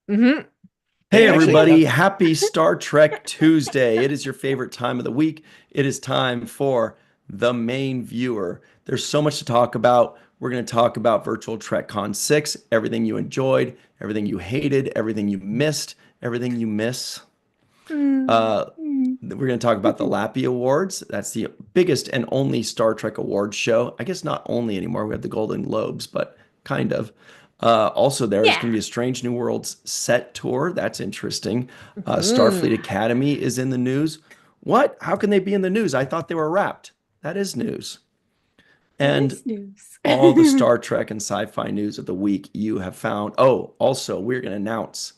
Mm-hmm. Hey, Hey, actually, everybody. Happy Star Trek Tuesday. It is your favorite time of the week. It is time for the main viewer. There's so much to talk about. We're going to talk about Virtual TrekCon 6, everything you enjoyed, everything you hated, everything you missed, everything you miss. Uh, we're going to talk about the Lappy Awards. That's the biggest and only Star Trek awards show. I guess not only anymore. We have the Golden Globes, but kind of. Also, there is going to Yeah. be a Strange New Worlds set tour. That's interesting. Starfleet Mm. Academy is in the news. What? How can they be in the news? I thought they were wrapped. That is news. That And is news. all the Star Trek and sci-fi news of the week you have found. Oh, also, we're going to announce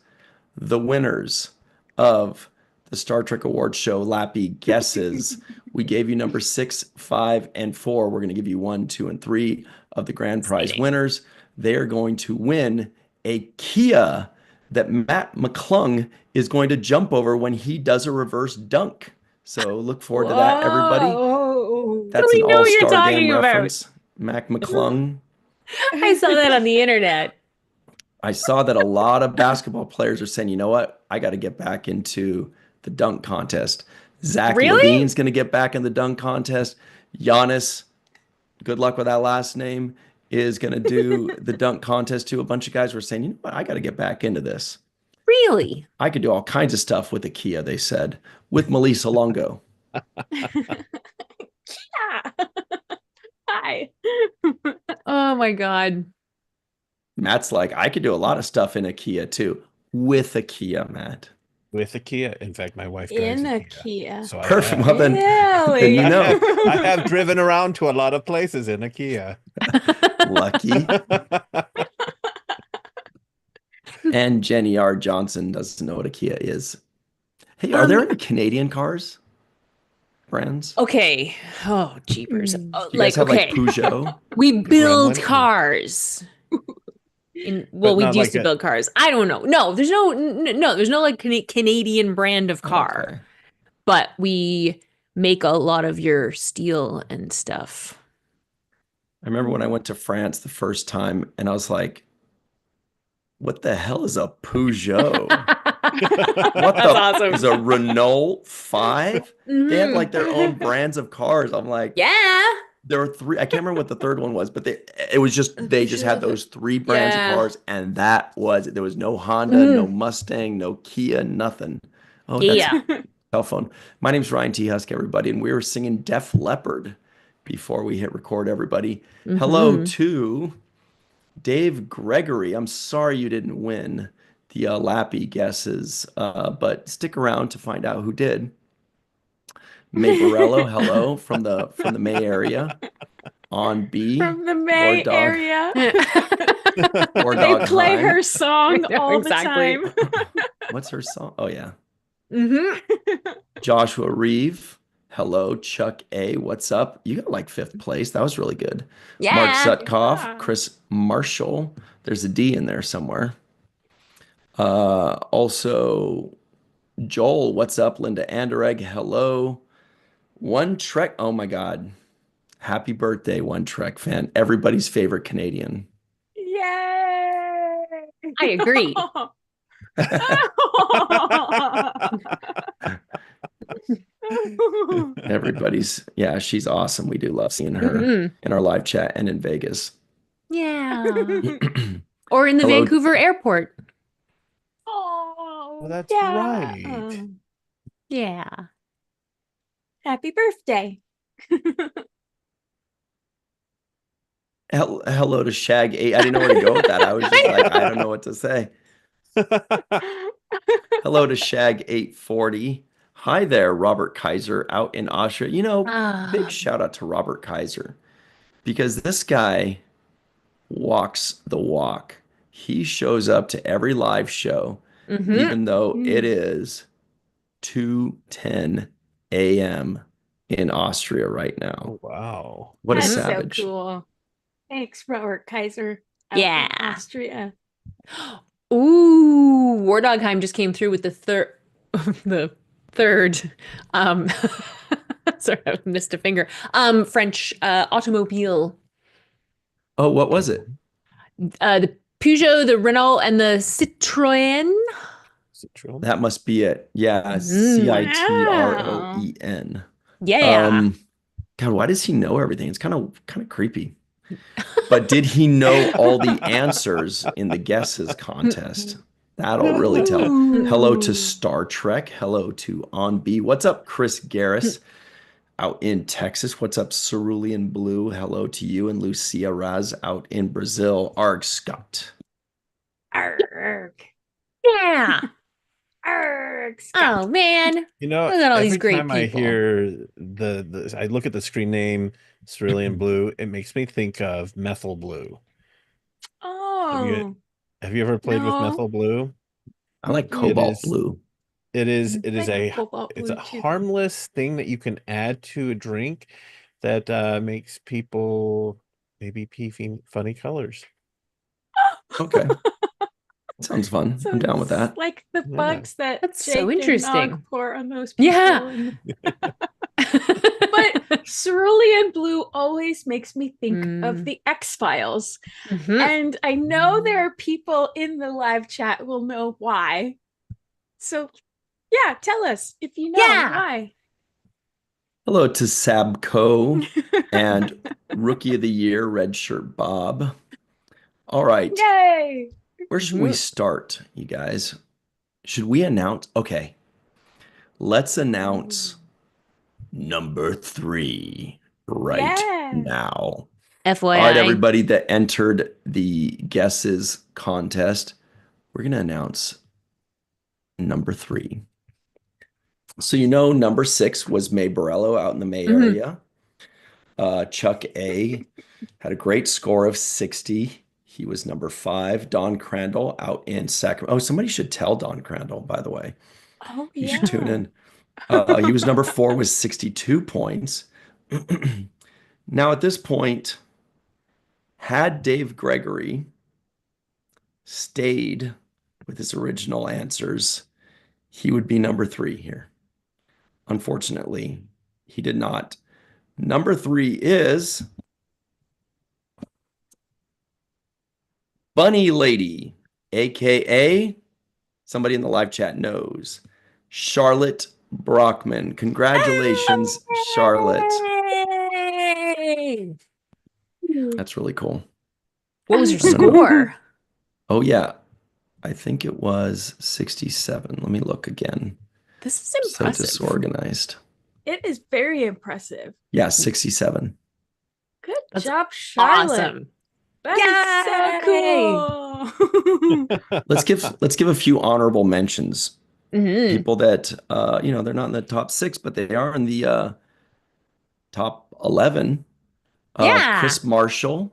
the winners of the Star Trek Awards show Lappy Guesses. We gave you number 6, 5, and 4. We're going to give you 1, 2, and 3 of the grand prize Exciting. winners. They are going to win a Kia that Matt McClung is going to jump over when he does a reverse dunk. So look forward to that, everybody. Whoa. That's an Totally know what you're all-star game talking about. reference. Mac McClung. I saw that on the internet. I saw that a lot of basketball players are saying, you know what? I got to get back into the dunk contest. Zach Really? Levine's going to get back in the dunk contest. Giannis, good luck with that last name, is going to do the dunk contest too. A bunch of guys were saying, you know what? I got to get back into this. Really? I could do all kinds of stuff with the Kia, they said, with Melissa Longo. Yeah. Hi. Oh my God. Matt's like, I could do a lot of stuff in a Kia too, with a Kia, Matt. with a Kia. In fact, my wife drives In a a Kia, Kia. so I Perfect. have. Well, then you Really? know. I have driven around to a lot of places in a Kia. Lucky. And Jenny R. Johnson doesn't know what a Kia is. Hey, are there Um, any Canadian cars brands? okay. Oh, jeepers. Oh, Do you guys have like okay. Peugeot? We The build Gremlin, cars. but We not used like to a. build cars. I don't know. No, there's no like Canadian brand of car, Okay. but we make a lot of your steel and stuff. I remember when I went to France the first time and I was like, what the hell is a Peugeot? What That's the awesome. is a Renault 5? They had like their own Mhm. brands of cars. I'm like, Yeah. there were three. I can't remember what the third one was, but they just had those three brands of Yeah. cars, and that was it. There was no Honda, no Mm. Mustang, no Kia, nothing. Oh, that's Yeah. cell phone. My name's Ryan T. Husk, everybody, and we were singing Def Leppard before we hit record, everybody. Hello Hmm. to Dave Gregory. I'm sorry you didn't win the Lappy guesses, but stick around to find out who did. May Borello, hello from the May area. On B, From the War May Dog, area. War They Dog play Heim. her song I know, all exactly. the time. What's her song? Oh yeah. Hmm. Joshua Reeve. Hello, Chuck A. What's up? You got like fifth place. That was really good. Mark Yeah. Sutkoff, Yeah. Chris Marshall. There's a D in there somewhere. Also Joel, what's up? Linda Anderegg, hello. One Trek. Oh my God. Happy birthday, One Trek fan. Everybody's favorite Canadian. Yay! I agree. Everybody's, yeah, she's awesome. We do love seeing her Hmm. in our live chat and in Vegas. Yeah. Or in the Hello. Vancouver airport. Well, Oh, that's yeah. right. Yeah. Happy birthday. Hello to Shag 8. I didn't know where to go with that. I was just like, I don't know what to say. Hello to Shag 840. Hi there, Robert Kaiser out in Austria. Big Ah. shout out to Robert Kaiser because this guy walks the walk. He shows up to every live show, Hmm. even though it Mm. is 2:10 a.m. in Austria right now. Oh, wow. What a That's Hmm. so savage. cool. Thanks, Robert Kaiser out in Yeah. Austria. Ooh, Wardogheim just came through with the third, the third, um, sorry, I missed a finger. French automobile. Oh, what was it? The Peugeot, the Renault, and the Citroën. Citroen. That must be it. Yeah, Citroen. Yeah. God, why does he know everything? It's kind of creepy. But did he know all the answers in the guesses contest? That'll really tell. Hello to Star Trek. Hello to On B. What's up, Chris Garris out in Texas? What's up, Cerulean Blue? Hello to you and Lucia Raz out in Brazil. Arg Scott. Arg. Yeah. Arg. Oh man. You know, Look at all every these great time I people. hear I look at the screen name Cerulean Blue, it makes me think of Methyl Blue. Oh. Have you ever played with No. Methyl Blue? I like It Cobalt is Blue. it is I like a Cobalt it's Blue a too. harmless thing that you can add to a drink that makes people maybe pee funny colors. Okay. Sounds fun. So I'm down with it's that. like the Yeah. bugs that That's Jake so and interesting. Nog pour on those people. Yeah. and- But Cerulean Blue always makes me think of the X-Files. Mhm. And I know there are people in the live chat who will know why. So yeah, tell us if you know Yeah. why. Hello to Sabco and Rookie of the Year, Redshirt Bob. All right. Yay! Where should we start, you guys? Should we announce? Okay. Let's announce number 3 right Yeah. now. FYI. All right, everybody that entered the guesses contest, we're going to announce number 3. So you know number 6 was May Borello out in the May area. Chuck A had a great score of 60. He was number 5. Don Crandall out in Sacramento. Oh, somebody should tell Don Crandall, by the way. Oh, You yeah. should tune in. He was number 4 with 62 points. Now, at this point, had Dave Gregory stayed with his original answers, he would be number 3 here. Unfortunately, he did not. Number 3 is Bunny Lady, aka somebody in the live chat knows, Charlotte Brockman. Congratulations, Charlotte. Yay! That's really cool. What was your I don't know. score? Oh, yeah. I think it was 67. Let me look again. This is So impressive. disorganized. It is very impressive. Yeah, 67. Good That's job, Charlotte. Awesome. That is so cool. Let's give a few honorable mentions. Mhm. People that they're not in the top 6, but they are in the top 11. Yeah. Chris Marshall,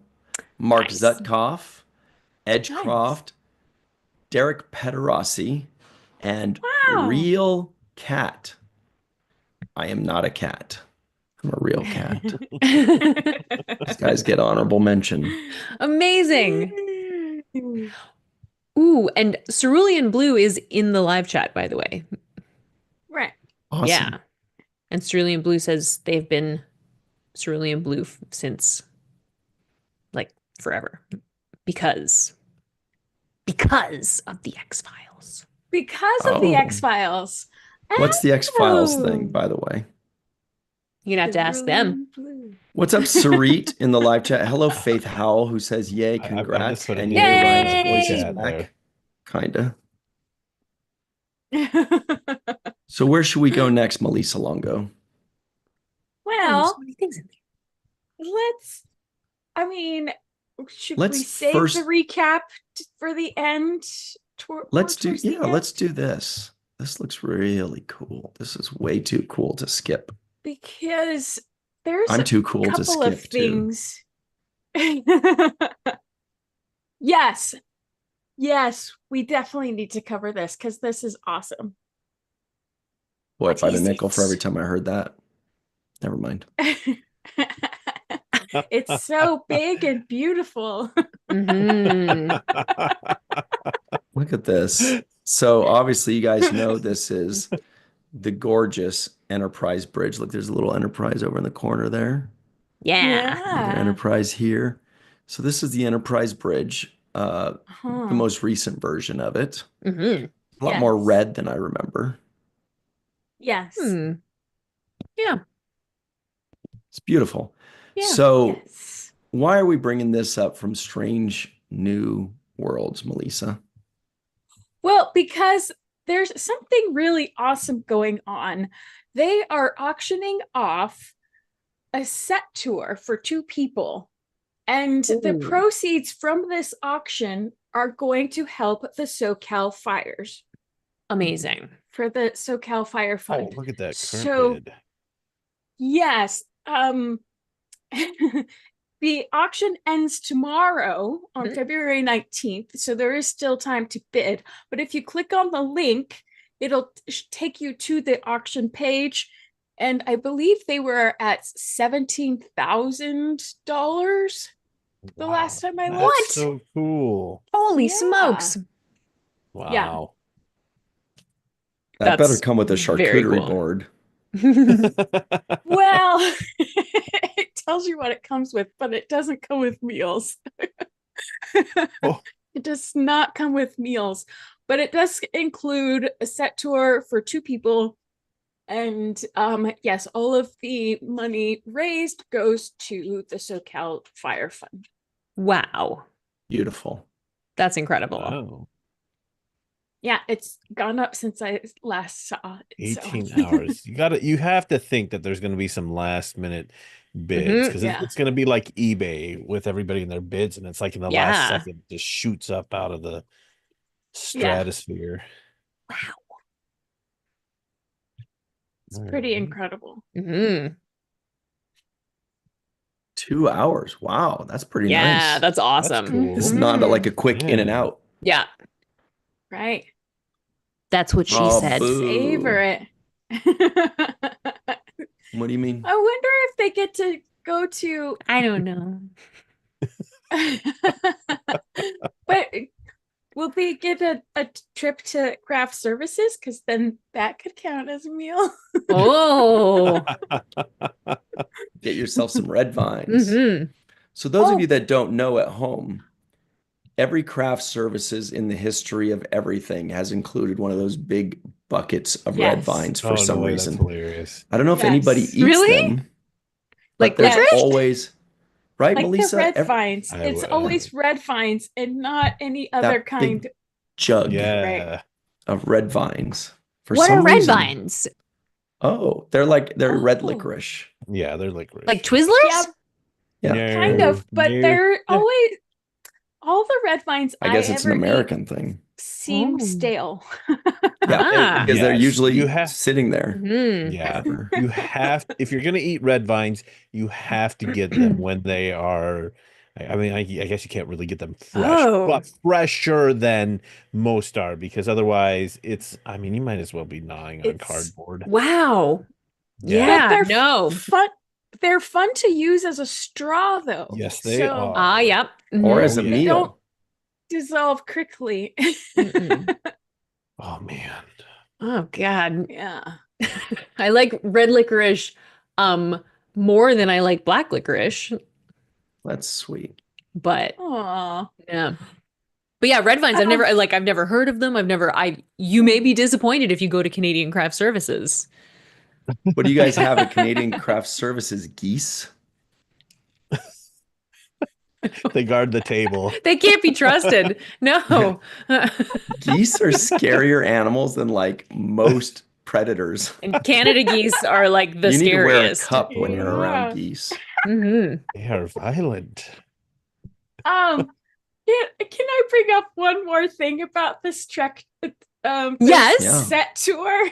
Mark Nice. Zutkoff, Edge Nice. Croft, Derek Pederossi, and Wow. Real Cat. I am not a cat. I'm a real cat. These guys get honorable mention. Amazing. Ooh, and Cerulean Blue is in the live chat, by the way. Right. Awesome. Yeah. And Cerulean Blue says they've been Cerulean Blue since like forever. Because of the X-Files. Because of the Oh. X-Files. What's the X-Files Oh. thing, by the way? You're gonna have to ask them. Blue. What's up, Sarit in the live chat? Hello, Faith Howell, who says, yay, I just congrats. put a And yay yay, in Ryan's the voice is chat back. there. Kinda. So where should we go next, Melissa Longo? Oh, there's Well, so many things in there. should Let's we save first- the recap for the end? Let's do this. This looks really cool. This is way too cool to skip. Because there's I'm too cool a to couple of skip too. things. Yes. Yes, we definitely need to cover this because this is awesome. Boy, if I had a What is nickel for it? every time I heard that. Never mind. It's so big and beautiful. Mhm. Look at this. So obviously you guys know this is the gorgeous Enterprise bridge. Look, there's a little Enterprise over in the corner there. Yeah. Another Enterprise here. So this is the Enterprise bridge. the Huh. most recent version of it. Mm-hmm. A lot more Yes. red than I remember. Yes. Hmm. Yeah. It's beautiful. Yeah. So Yes. why are we bringing this up from Strange New Worlds, Melissa? Well, because there's something really awesome going on. They are auctioning off a set tour for 2 people. And the Ooh. proceeds from this auction are going to help the SoCal fires Amazing. for the SoCal Fire Oh, Fund. look at that current So, bid. yes, the auction ends tomorrow on Mhm. February 19th, so there is still time to bid. But if you click on the link, it'll take you to the auction page. And I believe they were at $17,000 the Wow, last time I that's looked. so cool. Holy Yeah. smokes. Wow. That better That's come with a very charcuterie cool. board. Well, it tells you what it comes with, but it doesn't come with meals. Oh. It does not come with meals, but it does include a set tour for 2 people. And yes, all of the money raised goes to the SoCal Fire Fund. Wow. Beautiful. That's incredible. Wow. Yeah, it's gone up since I last saw it. so. 18 hours. You have to think that there's going to be some last minute bids because Yeah. it's going to be like eBay with everybody in their bids, and it's like in the Yeah. last second just shoots up out of the stratosphere. Wow. It's pretty incredible. Mm-hmm. 2 hours. Wow, that's pretty Yeah, nice. that's awesome. That's cool. This is not like a quick in and Yeah. out. Yeah, Right. that's what she Oh, said. boo. Savor it. What do you mean? I wonder if they get to go to I don't know. but will they get a trip to craft services? Because then that could count as a meal. Oh. Get yourself some red vines. Mm-hmm. So those of Oh. you that don't know at home, every craft services in the history of everything has included one of those big buckets of red Yes. vines for Oh, some no way, reason. that's hilarious. I don't know if Yes. anybody eats Really? them, but Like there's licorice? always, right, Like Melissa? the red vines. I It's would- always red vines and not any other that kind. big jug Yeah. of red vines. For What some are red reason. vines? Oh, they're red Oh. licorice. Yeah, they're licorice. Like Twizzlers? Yeah, Yeah. kind of, but No. they're always all the red vines I guess it's an ever eat American thing. seem Oh. stale. Yeah, Ah. because they're Yes, usually you have- sitting there. Mm-hmm. Yeah. forever. You have, if you're going to eat red vines, you have to get them when they are, I mean, I guess you can't really get them fresh, Oh. but fresher than most are, because otherwise I mean, you might as well be gnawing on It's- cardboard. Wow. Yeah. Yeah, they're no. fun. They're fun to use as a straw, though. Yes, they are. Ah, yep. Or Mhm. as a Oh, yeah. They meal. don't dissolve quickly. Mm-mm. Oh, man. Oh, God. Yeah. I like red licorice more than I like black licorice, That's sweet. but Aw. yeah. But yeah, red vines, I've never heard of them. You may be disappointed if you go to Canadian Craft Services. What do you guys have at Canadian Craft Services? Geese? They guard the table. They can't be trusted. No. Geese are scarier animals than like most predators. And Canada geese are like the You need to wear a scariest. cup when you're Yeah. around geese. hmm They are violent. Can I bring up one more thing about this Trek? This Yes. Yeah. set tour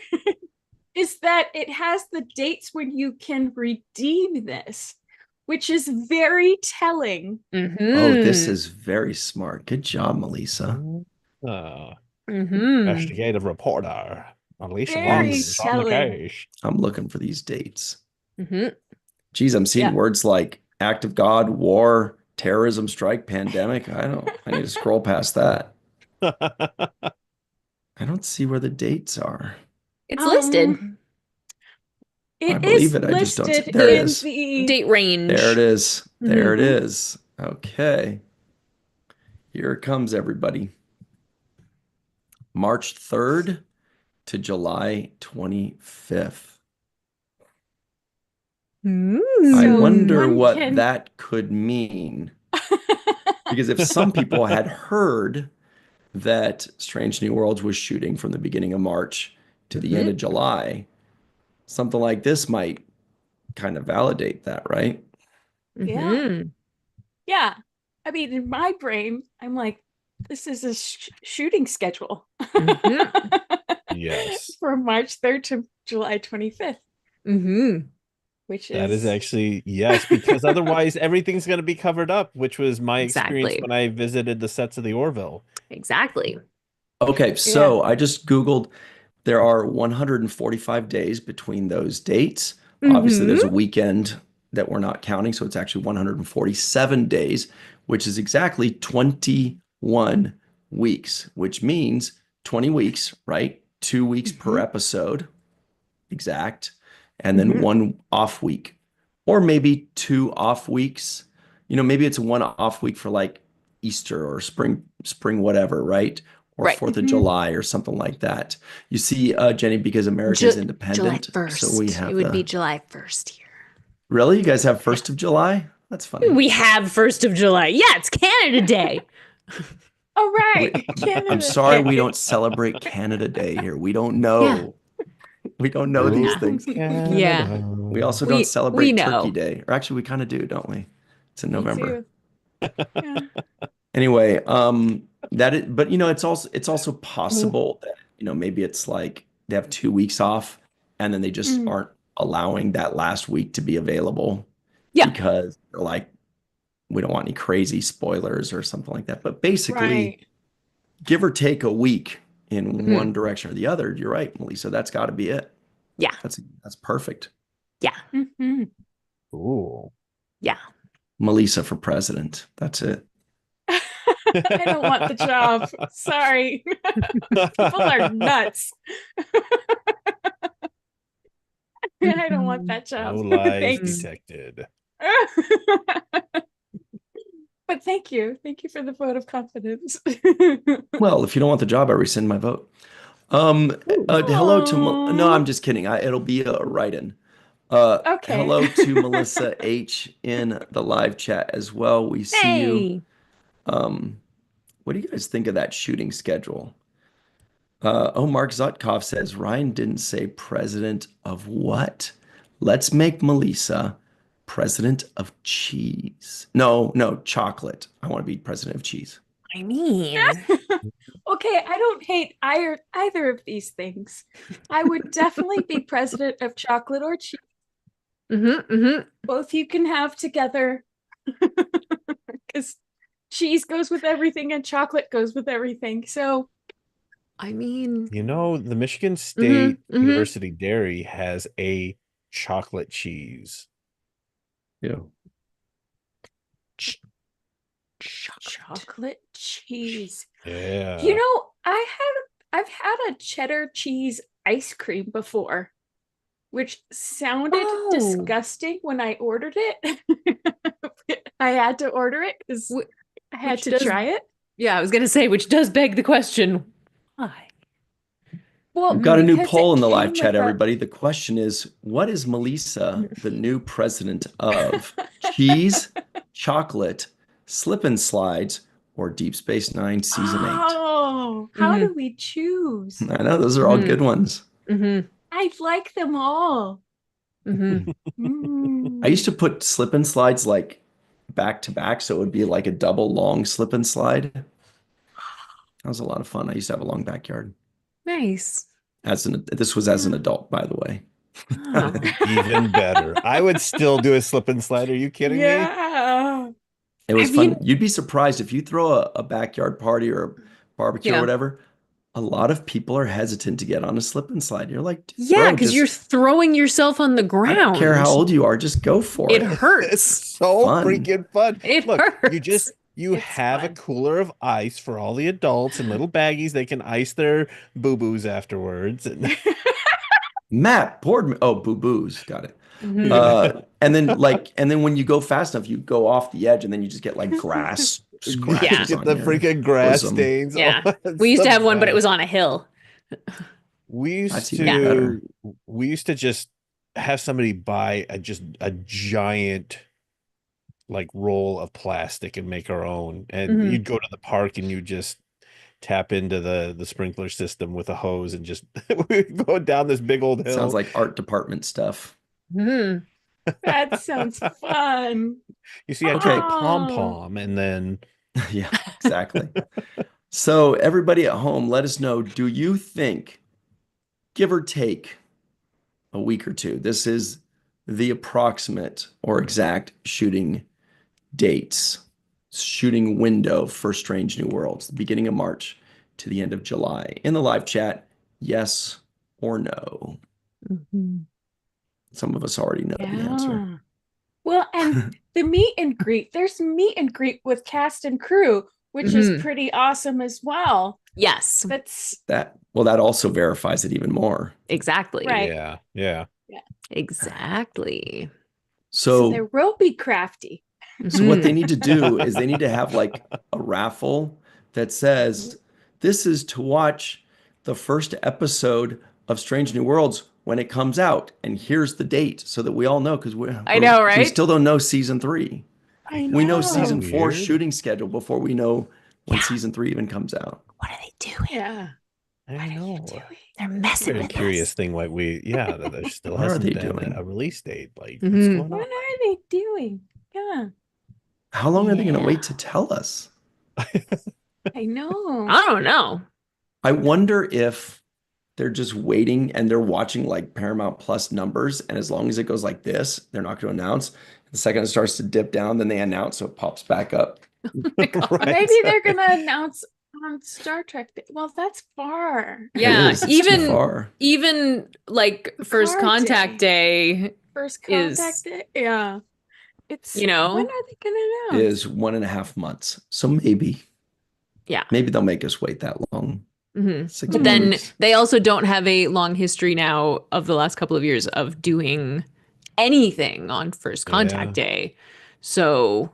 is that it has the dates when you can redeem this, which is very telling. Mm-hmm. Oh, this is very smart. Good job, Melissa. Mm-hmm. Investigative reporter. Alicia Very Long is on the telling. case. I'm looking for these dates. Mm-hmm. Geez, I'm seeing Yeah. words like act of God, war, terrorism, strike, pandemic. I need to scroll past that. I don't see where the dates are. It's listed. I It believe is it, I just don't see- listed there it in is. the Date range. There it is. There it Mhm. is. Okay. Here it comes, everybody. March 3rd to July 25th. I So wonder one what can- that could mean. Because if some people had heard that Strange New Worlds was shooting from the beginning of March to the end of July, something like this might kind of validate that, right? Yeah. Mhm. Yeah. I mean, in my brain, I'm like, this is a shooting schedule Yes. from March 3rd to July 25th, Mhm. which That is is actually, yes, because otherwise everything's going to be covered up, which was my experience Exactly. when I visited the sets of the Orville. Exactly. Okay, so I just Googled. There are 145 days between those dates. Obviously, there's a weekend that we're not counting, so it's actually 147 days, which is exactly 21 weeks, which means 20 weeks, right? 2 weeks per episode, exact, and then one off week, or maybe 2 off weeks. Maybe it's one off week for like Easter or spring, whatever, right? Or Right. 4th of July or something like that. You see, Jenny, because America's independent, July 1st. so we have it would be July 1st here. Really? You guys have 1st of July? That's funny. We have 1st of July. Yeah, it's Canada Day. oh right. I'm Canada sorry Day. we don't celebrate Canada Day here. We don't know. We don't know these Ooh, things. Yeah. We also We- don't we celebrate know. Turkey Day. Or actually, we kind of do, don't we? It's in Me November. too. Yeah. Anyway, but it's also possible that, maybe it's like they have 2 weeks off and then they just aren't allowing that last week to be available. Yeah. Because they're like, we don't want any crazy spoilers or something like that. But basically, Right. give or take a week in one direction or the other, you're right, Melissa. That's got to be it. Yeah. That's perfect. Yeah. Mhm. Ooh. Yeah. Melissa for president. That's it. I don't want the job. Sorry. People are nuts. I don't want that job. No lies Thanks. detected. But thank you. Thank you for the vote of confidence. Well, if you don't want the job, I rescind my vote. Hello to no, I'm just kidding. It'll be a write-in. Okay. Hello to Melissa H in the live chat as well. We see you. What do you guys think of that shooting schedule? Mark Zutkov says Ryan didn't say president of what? Let's make Melissa president of cheese. No, chocolate. I want to be president of cheese. I mean, Okay, I don't hate either of these things. I would definitely be president of chocolate or cheese. Both you can have together. Because cheese goes with everything and chocolate goes with everything. So I mean, The Michigan State University Dairy has a chocolate cheese. Yeah. chocolate cheese. Yeah. I've had a cheddar cheese ice cream before, which sounded disgusting when I ordered it. I had to order it because I had to try it. Yeah, I was gonna say, which does beg the question, why? Well, We've got a new because poll it in the live came chat, with a- everybody. The question is, what is Melissa, the new president of? Cheese, chocolate, slip and slides, or Deep Space Nine Season 8? Oh, how do we choose? I know, those are all good ones. I like them all. I used to put slip and slides like back to back, so it would be like a double long slip and slide. That was a lot of fun. I used to have a long backyard. Nice. This was as an adult, by the way. Oh. Even better. I would still do a slip and slide. Are you kidding me? Yeah. It was I fun. mean- You'd be surprised if you throw a backyard party or a barbecue or Yeah. whatever. A lot of people are hesitant to get on a slip and slide. You're like, Yeah, bro, because just- you're throwing yourself on the I ground. don't care how old you are, just go for It it. It's hurts. so Fun. freaking fun. It Look, hurts. you It's have a fun. cooler of ice for all the adults and little baggies. They can ice their boo-boos afterwards. And Matt Boardman. Oh, boo boos. Got it. And then when you go fast enough, you go off the edge and then you just get like grass scratches Get on the your freaking grass bosom. stains. Yeah. Oh, it's We used to the have one, but it best. was on a hill. We That's used even better. to just have somebody buy a giant like roll of plastic and make our own. And Mhm. you'd go to the park and you just tap into the sprinkler system with a hose and just we'd go down this big old hill. Sounds like art department stuff. Mhm. That sounds fun. You see, I took a Oh. pom-pom and then Yeah, exactly. So everybody at home, let us know, do you think, give or take a week or two, this is the approximate or exact shooting dates, shooting window for Strange New Worlds, the beginning of March to the end of July? In the live chat, yes or no? Mhm. Some of us already know the answer. Yeah. Well, and the meet and greet, there's meet and greet with cast and crew, which is Mhm. pretty awesome as well. Yes, That's That also verifies it even more. exactly. Right. yeah. Exactly. so So there will be crafty. So what they Mhm. need to do is they need to have like a raffle that says, this is to watch the first episode of Strange New Worlds when it comes out, and here's the date, so that we all know, because I know, we right? still don't know season 3. I We know know. season 4 Weird. shooting schedule before we know when Yeah. season 3 even comes out. What are they doing? Yeah. I What are you know. doing? They're It's a messing very with curious us. thing why that there still What are hasn't they been doing? a release date. Like, what's Mhm. going What on? are they doing? Yeah, How long are they going to Yeah. wait to tell us? I know. I don't know. I wonder if they're just waiting and they're watching like Paramount Plus numbers. And as long as it goes like this, they're not going to announce. The second it starts to dip down, then they announce, so it pops back up. Right. Maybe they're gonna announce on Star Trek. Well, that's far. Yeah, It is. It's too far. even like First Picard Contact Day First is, contact. Yeah. It's you know, when are they gonna announce? Is 1.5 months. So maybe yeah. they'll make us wait that long. Mhm. 6 But more then weeks. they also don't have a long history now of the last couple of years of doing anything on First Contact Yeah. Day. So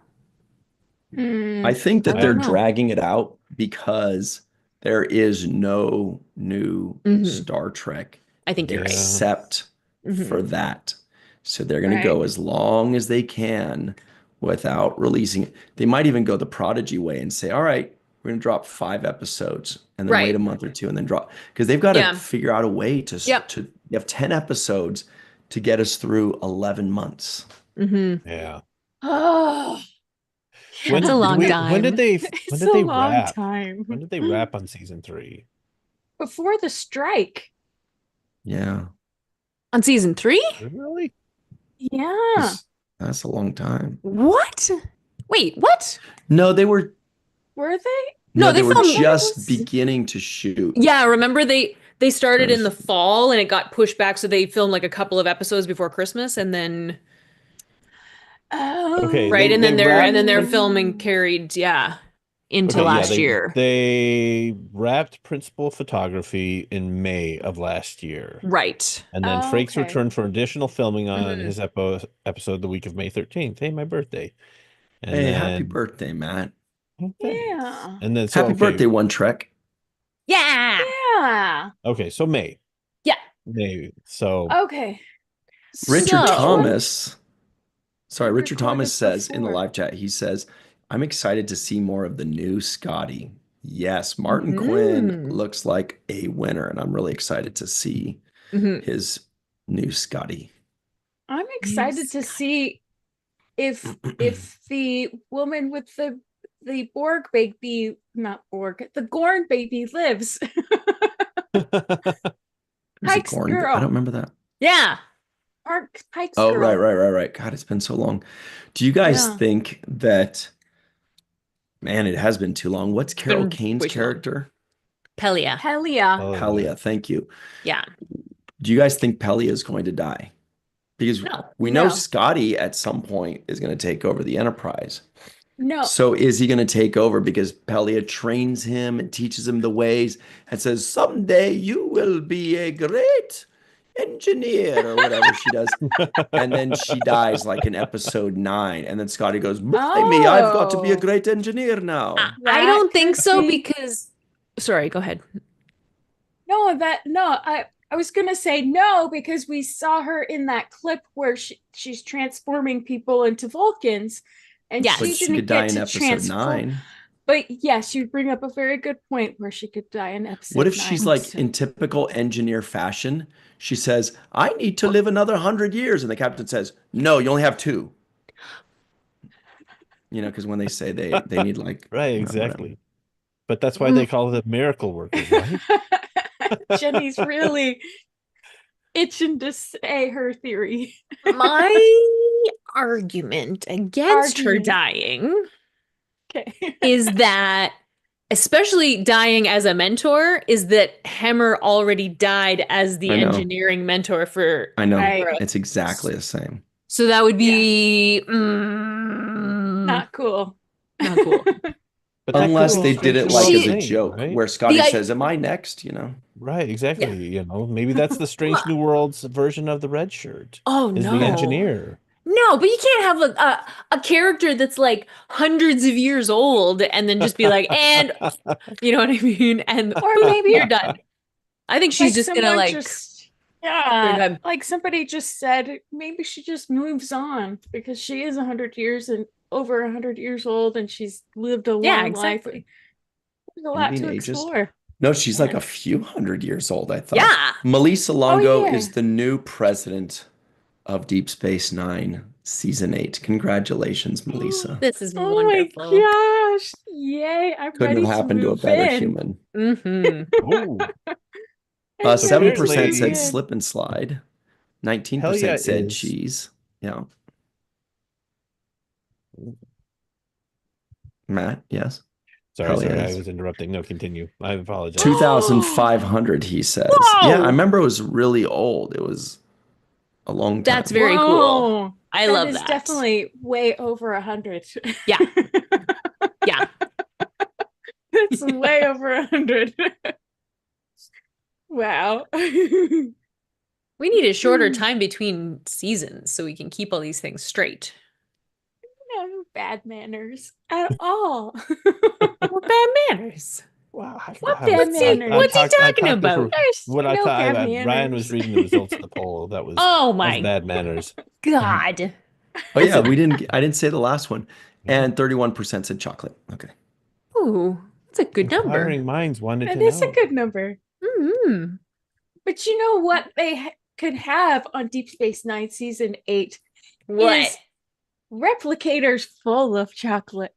I think that I they're don't know. dragging it out because there is no new Mhm. Star Trek I think you're right. except Mhm. for that. So they're going Right. to go as long as they can without releasing. They might even go the Prodigy way and say, all right, we're going to drop 5 episodes and then wait Right. a month or two and then drop. Because they've got to Yeah. figure out a way to, Yep. to you have 10 episodes to get us through 11 months. Mhm. Yeah. Oh, That's a long When time. did they it's a long wrap? time. When did they wrap on season 3? Before the strike. Yeah. On season 3? Really? Yeah. That's a long time. What? Wait, what? No, they were Were they? No, they they were filmed- just was- beginning to shoot. Yeah, remember they started in the First. fall and it got pushed back, so they filmed like a couple of episodes before Christmas, and then Oh. Okay, right, and then their wrapped- filming carried into Okay, last year. They wrapped principal photography in May of last year. Right. And then Oh, Frakes okay. returned for additional filming on Mhm. his episode the week of May 13th. Hey, my birthday. And Hey, then, happy birthday, Matt. Oh, thanks. Yeah. And then so Happy birthday, One Trek. Yeah. Yeah. Okay, so May. Yeah. May. So Okay. Richard So- Thomas. Sorry, We Richard Thomas recorded says in the before. live chat, he says, I'm excited to see more of the new Scotty. Yes, Martin Mhm. Quinn looks like a winner, and I'm really excited to see Mhm. his new Scotty. I'm excited to see if the woman with the Borg baby, not Borg, the Gorn baby lives. Who's Pike's Gorn? girl. I don't remember that. Yeah. Pike's Oh, girl. right. God, it's been so long. Do you guys Yeah. think that, man, it has been too long. What's Carol been Kane's way too long. character? Pelia. Pelia. Oh, Pelia, thank you. Yeah. Do you guys think Pelia is going to die? Because No. we know No. Scotty at some point is going to take over the Enterprise. No. So is he going to take over because Pelia trains him and teaches him the ways and says, someday you will be a great engineer or whatever she does. And then she dies like in episode 9. And then Scotty goes, blimey, I've got to be a Oh. great engineer now. I That don't think could so be- because sorry, go ahead. I was gonna say no because we saw her in that clip where she's transforming people into Vulcans, and Yes. But she she didn't could die get in to episode transform. 9. But yes, you bring up a very good point where she could die in episode. What if 9. she's like in typical engineer fashion? She says, I need to live another 100 years. And the captain says, no, you only have 2. Because when they say they need like Right, whatever. exactly. But that's why they call it miracle workers, right? Jenny's really itching to say her theory. My argument against her Argument. dying Okay. is that, especially dying as a mentor, is that Hemmer already died as the I know. engineering mentor for. I know. Right. It's exactly the same. So that would be Not cool. not cool. But that Unless could they be did it Strange like New as a Worlds thing, joke, right? where Scotty The- says, am I next? Right, exactly. Maybe that's the Strange New Worlds version of the red shirt. Oh Is no. the engineer. No, but you can't have a character that's like hundreds of years old and then just be like, and you know what I mean? And Or maybe you're done. I think she's like just gonna someone like just They're yeah, done. like somebody just said maybe she just moves on because she is 100 years and over 100 years old and she's lived a long Yeah, life. exactly. There's a lot Maybe to an ageist. explore. No, she's like a few hundred years old, I thought. Yeah. Melissa Longo yeah. is the new president of Deep Space Nine, Season 8. Congratulations, Melissa. This is Oh wonderful. my gosh. Yay. I'm Couldn't ready have happened to a move better in. human. Mm-hmm. Ooh. I'm ready to 7% apparently- said move in. slip and slide. 19% Pelia said is- cheese. Yeah. Matt, yes. Sorry, Pelia I is. was interrupting. No, continue. I apologize. 2,500, he says. Yeah, I remember it was really old. It was a long time. That's very cool. Whoa. I love is that. definitely way over 100. Yeah. Yeah. It's way over 100. Wow. We need a shorter time between seasons so we can keep all these things straight. No bad manners at all. What bad manners? Wow. What bad manners? What's he talking about? There's What I no thought, bad Ryan manners. was reading the results of the poll. That was Oh that's my bad manners. God. Oh, yeah, I didn't say the last one. And 31% said chocolate. Okay. Ooh, that's a good number. Inquiring minds wanted That to is know. a good number. Mm-hmm. But you know what they could have on Deep Space Nine Season 8? What? Is replicators full of chocolate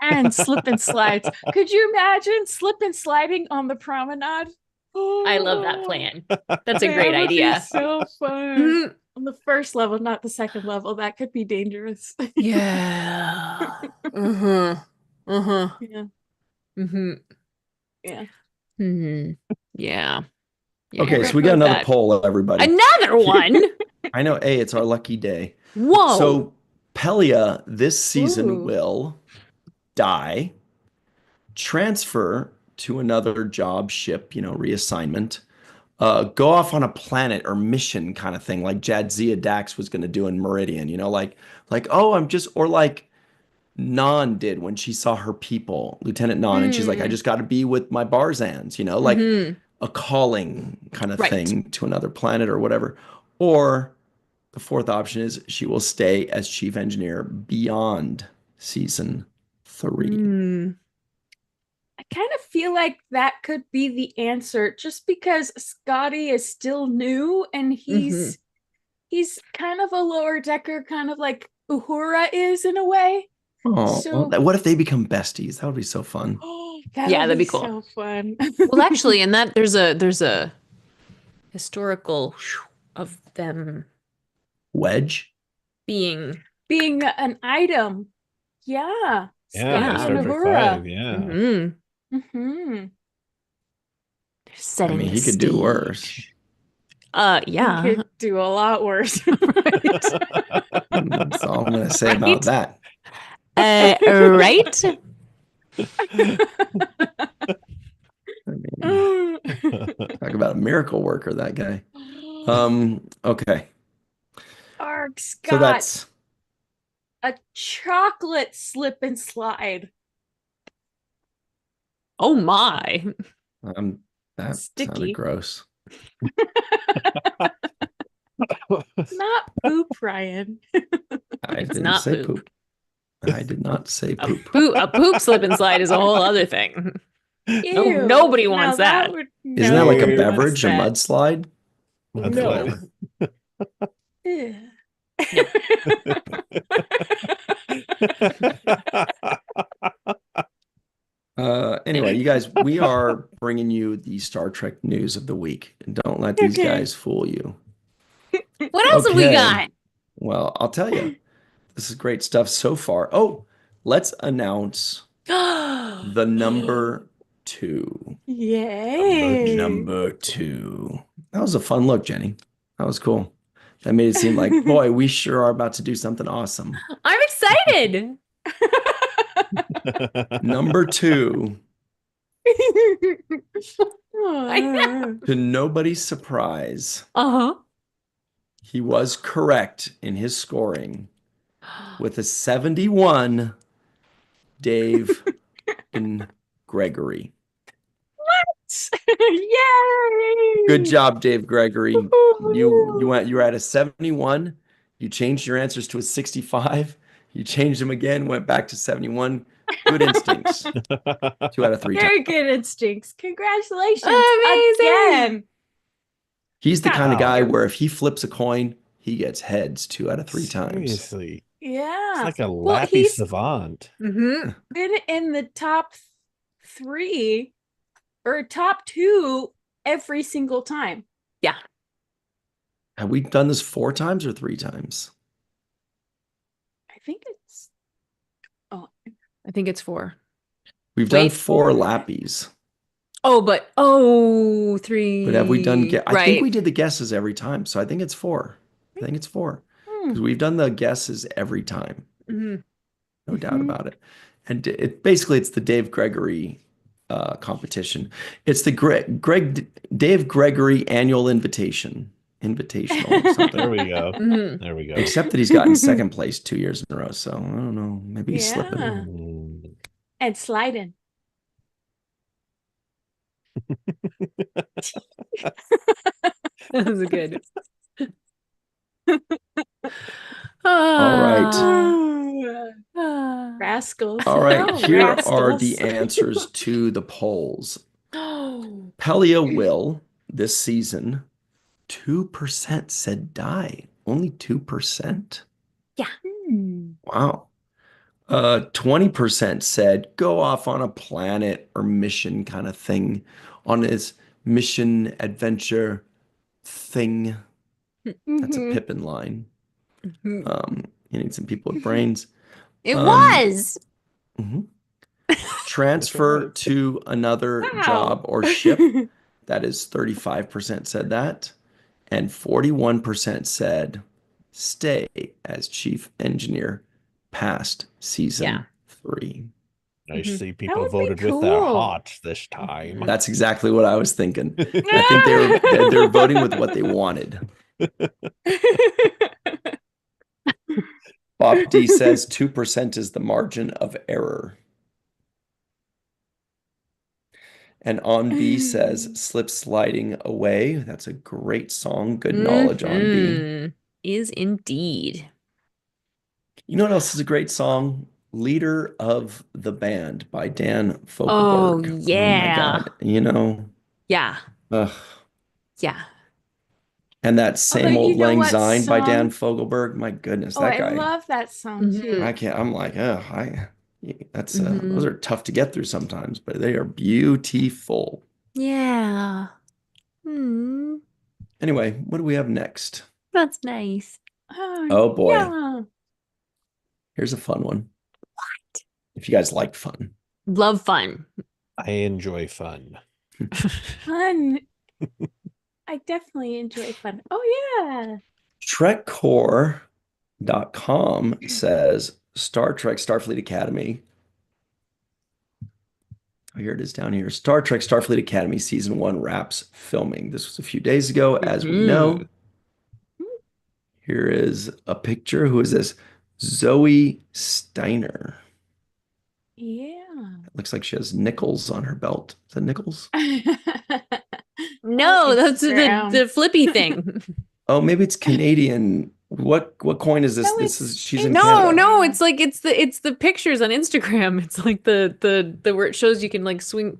and slip and slides. Could you imagine slip and sliding on the promenade? I love that plan. That's a That great would be idea. so fun. Mm, On the first level, not the second level. That could be dangerous. yeah. Uh-huh. Uh-huh. Yeah. Mm-hmm. Yeah. Mm-hmm. Yeah. Yeah, Okay, I so we got another that. poll, everybody. Another one. I know, hey, it's our lucky day. Whoa. So Pelia this season Ooh. will die, transfer to another job, ship, reassignment, go off on a planet or mission kind of thing, like Jadzia Dax was going to do in Meridian, like, oh, or like Nan did when she saw her people, Lieutenant Nan, and she's like, I just got to be with my Barzans, like Mhm. a calling kind of Right. thing to another planet or whatever. Or the fourth option is she will stay as chief engineer beyond season 3. Mm. I kind of feel like that could be the answer just because Scotty is still new and he's kind of a lower decker, kind of like Uhura is in a way. Oh, So- what if they become besties? That would be so fun. Oh, Yeah, that'd be cool. So fun. Well, actually, in that there's a historical of them Wedge? being Being an item. Yeah. Yeah, Scotty Star and Trek Uhura. 5, yeah. mhm. Mm-hmm. They're setting he the could do stage. worse. Yeah. He could do a lot worse. That's all I'm going to say about Right? that. Right? I mean, talk about a miracle worker, that guy. Okay. Arg So Scott, that's a chocolate slip and slide. Oh my. that Sticky. sounded gross. Not poop, Ryan. I It's didn't not say poop. poop. I did not say A poop. poop slip and slide is a whole other thing. Ew. Nobody Now wants that. Isn't that like a Nobody wants beverage, a that. mudslide? That's No. whatever. Ew. Anyway, you guys, we are bringing you the Star Trek news of the week. And don't let these Okay. guys fool you. What else have we Okay. got? Well, I'll tell you, this is great stuff so far. Oh, let's announce the number 2. Yay. Number 2. That was a fun look, Jenny. That was cool. That made it seem like, boy, we sure are about to do something awesome. I'm excited. Number 2, I to nobody's surprise, Uh-huh. he was correct in his scoring with a 71, Dave and Gregory. Yay. Good job, Dave Gregory. You were at a 71. You changed your answers to a 65. You changed them again, went back to 71. Good instincts. 2 out of 3 times. Very good instincts. Congratulations. Amazing. Again. He's the kind of guy Wow. where if he flips a coin, he gets heads 2 out of 3 times. Seriously. Yeah. It's like a Well, Lappy he's savant. Mm-hmm. been in the top 3 or top 2 every single time. Have we done this 4 times or 3 times? I think it's I think it's 4. We've done Wait. 4 Lappies. Oh, but 3. But have we done I right. think we did the guesses every time. So I think it's 4. I think it's 4. Because we've done the guesses every time. Mhm. No doubt about it. And it's the Dave Gregory competition. It's the Dave Gregory annual invitational or something. There we go. Mhm. There we go. Except that he's gotten second place 2 years in a row. So I don't know. Maybe he's slipping. Yeah. Mm. And sliding. That was good. All right. Rascals. All right. Oh, Here are the rascals. answers to the polls. Oh. Pelia will this season. 2% said die. Only 2%. Wow. 20% said go off on a planet or mission kind of thing, on his mission adventure thing. That's a Mhm. Pippin line. Mhm. You need some people with brains. It was. Mhm. Transfer was. to another Wow. job or ship. That is 35% said that. And 41% said stay as chief engineer past season Yeah. 3. I Mhm. see people would be voted with their cool. hearts this time. That's exactly what I was thinking. I think they're voting with what they wanted. Bob D says 2% is the margin of error. And On B says slip sliding away. That's a great song. Good knowledge, On B. Mhm. Is indeed. You know what else is a great song? Leader of the Band by Dan Fogelberg. Oh, Oh my yeah. God. You know, Yeah. ugh. Yeah. And that Same Although, Old you know Lang what Syne by Dan song- Fogelberg. My goodness, Oh, that I guy. love that song too. I can't. I'm like, ugh. That's Mhm. those are tough to get through sometimes, but they are beautiful. Yeah. Hmm. Anyway, what do we have next? That's nice. Oh boy, Yeah. here's a fun one. What? If you guys like fun. Love fun. I enjoy fun. Fun. I definitely enjoy fun. Oh yeah. TrekCore.com says Star Trek Starfleet Academy. Oh, here it is down here. Star Trek Starfleet Academy Season 1 wraps filming. This was a few days ago, as we know. Here is a picture. Who is this? Zoe Steiner. Yeah. It looks like she has nickels on her belt. Is that nickels? No, that's Instagram. the flippy thing. Oh, maybe it's Canadian. What coin is this? No, This is it's she's in No, Canada. no, it's like it's the pictures on Instagram. It's like the where it shows you can like swing.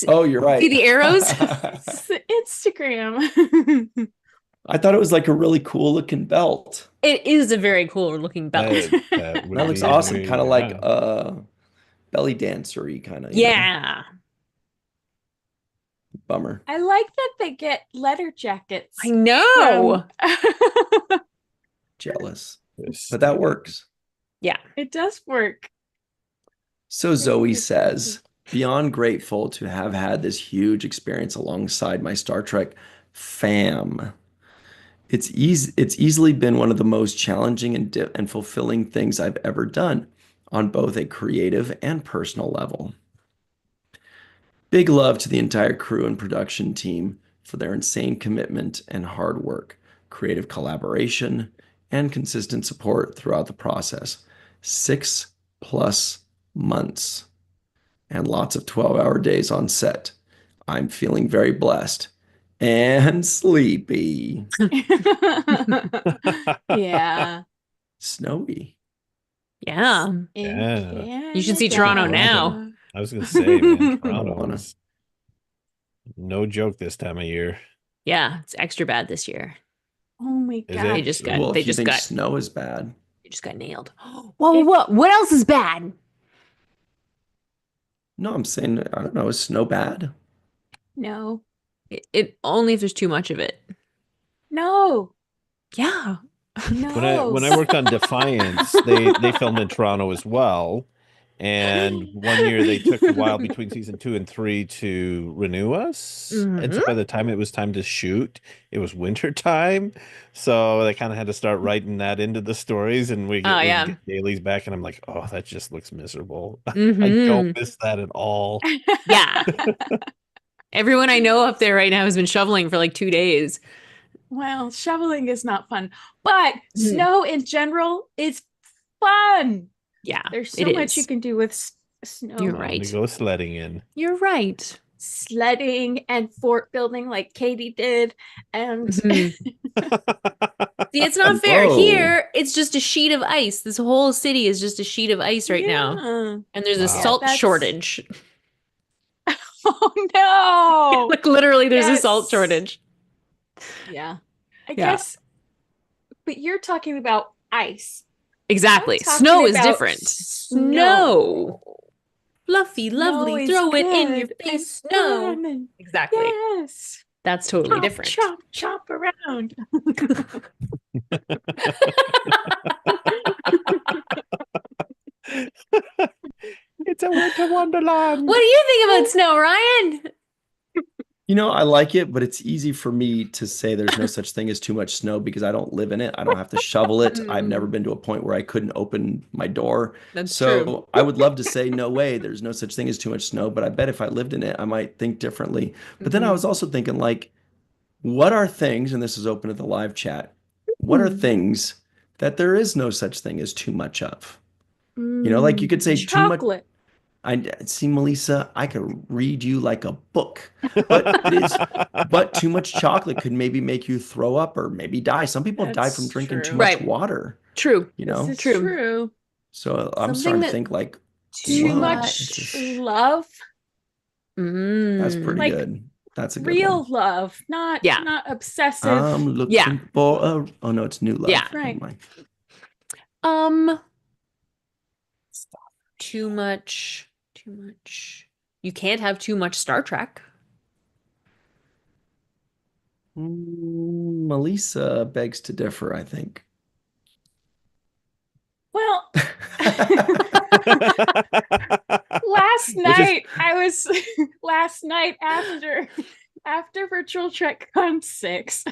Oh, you're right. See the arrows? It's the Instagram. I thought it was like a really cool looking belt. It is a very cool looking belt. That would That looks be awesome. very- Kind of like yeah. belly dancer-y kind of. Yeah. Bummer. I like that they get letter jackets. I know. Jealous. This- But that works. Yeah. It does work. So Zoe says, beyond grateful to have had this huge experience alongside my Star Trek fam. It's easily been one of the most challenging and fulfilling things I've ever done on both a creative and personal level. Big love to the entire crew and production team for their insane commitment and hard work, creative collaboration, and consistent support throughout the process. 6+ months and lots of 12-hour days on set. I'm feeling very blessed and sleepy. Yeah. Snowy. Yeah. Yeah. You should see Toronto now. I was gonna say, man, Toronto. Toronto's no joke this time of year. Yeah. It's extra bad this year. Oh my Is god. it? They just got Well, they if you just think got snow is bad. they just got nailed. Whoa, If- what else is bad? No, I'm saying, I don't know, is snow bad? No. It only if there's too much of it. No. Yeah. No. When I worked on Defiance, they filmed in Toronto as well. And one year they took a while between season 2 and 3 to renew us. And so by the time it was time to shoot, it was winter time. So they kind of had to start writing that into the stories, and we get dailies back, and I'm like, oh, that just looks miserable. I don't miss that at all. Yeah. Everyone I know up there right now has been shoveling for like 2 days. Well, shoveling is not fun, but snow in general is fun. Yeah. There's so much you can do with snow. You're I'm right. gonna go sledding in. You're right. Sledding and fort building like Katie did. And See, it's not fair. Whoa. Here, it's just a sheet of ice. This whole city is just a sheet of ice right now. And there's a Wow. salt that's- shortage. Oh no. Like literally there's a Yes. salt shortage. Yeah. I Yeah. guess, but you're talking about ice. Exactly. I'm talking Snow is about different. Snow. Fluffy, lovely. is Throw it in good your face. and Snow. fun and- Exactly. Yes. That's totally Chomp, different. Chomp, chomp around. It's a winter wonderland. What do you think about snow, Ryan? You know, I like it, but it's easy for me to say there's no such thing as too much snow because I don't live in it. I don't have to shovel it. I've never been to a point where I couldn't open my door. That's So true. I would love to say, no way, there's no such thing as too much snow. But I bet if I lived in it, I might think differently. But then I was also thinking, like, what are things, and this is open to the live chat, what are things that there is no such thing as too much of? You know, like you could say too much. Chocolate. I see, Melissa, I could read you like a book, but too much chocolate could maybe make you throw up or maybe die. Some people have died from That's drinking true. too much Right. water, True. you know? This is True. true. So I'm Something starting to that- think like, Too whoa, much it's just- love. that's pretty Like, good. That's a good Real one. love, not Yeah. not obsessive. I'm looking Yeah. for a, oh no, it's new love. Yeah. Never Right. mind. Too much. You can't have too much Star Trek. Melissa begs to differ, I think. Well, last night last night after Virtual Trek Con 6,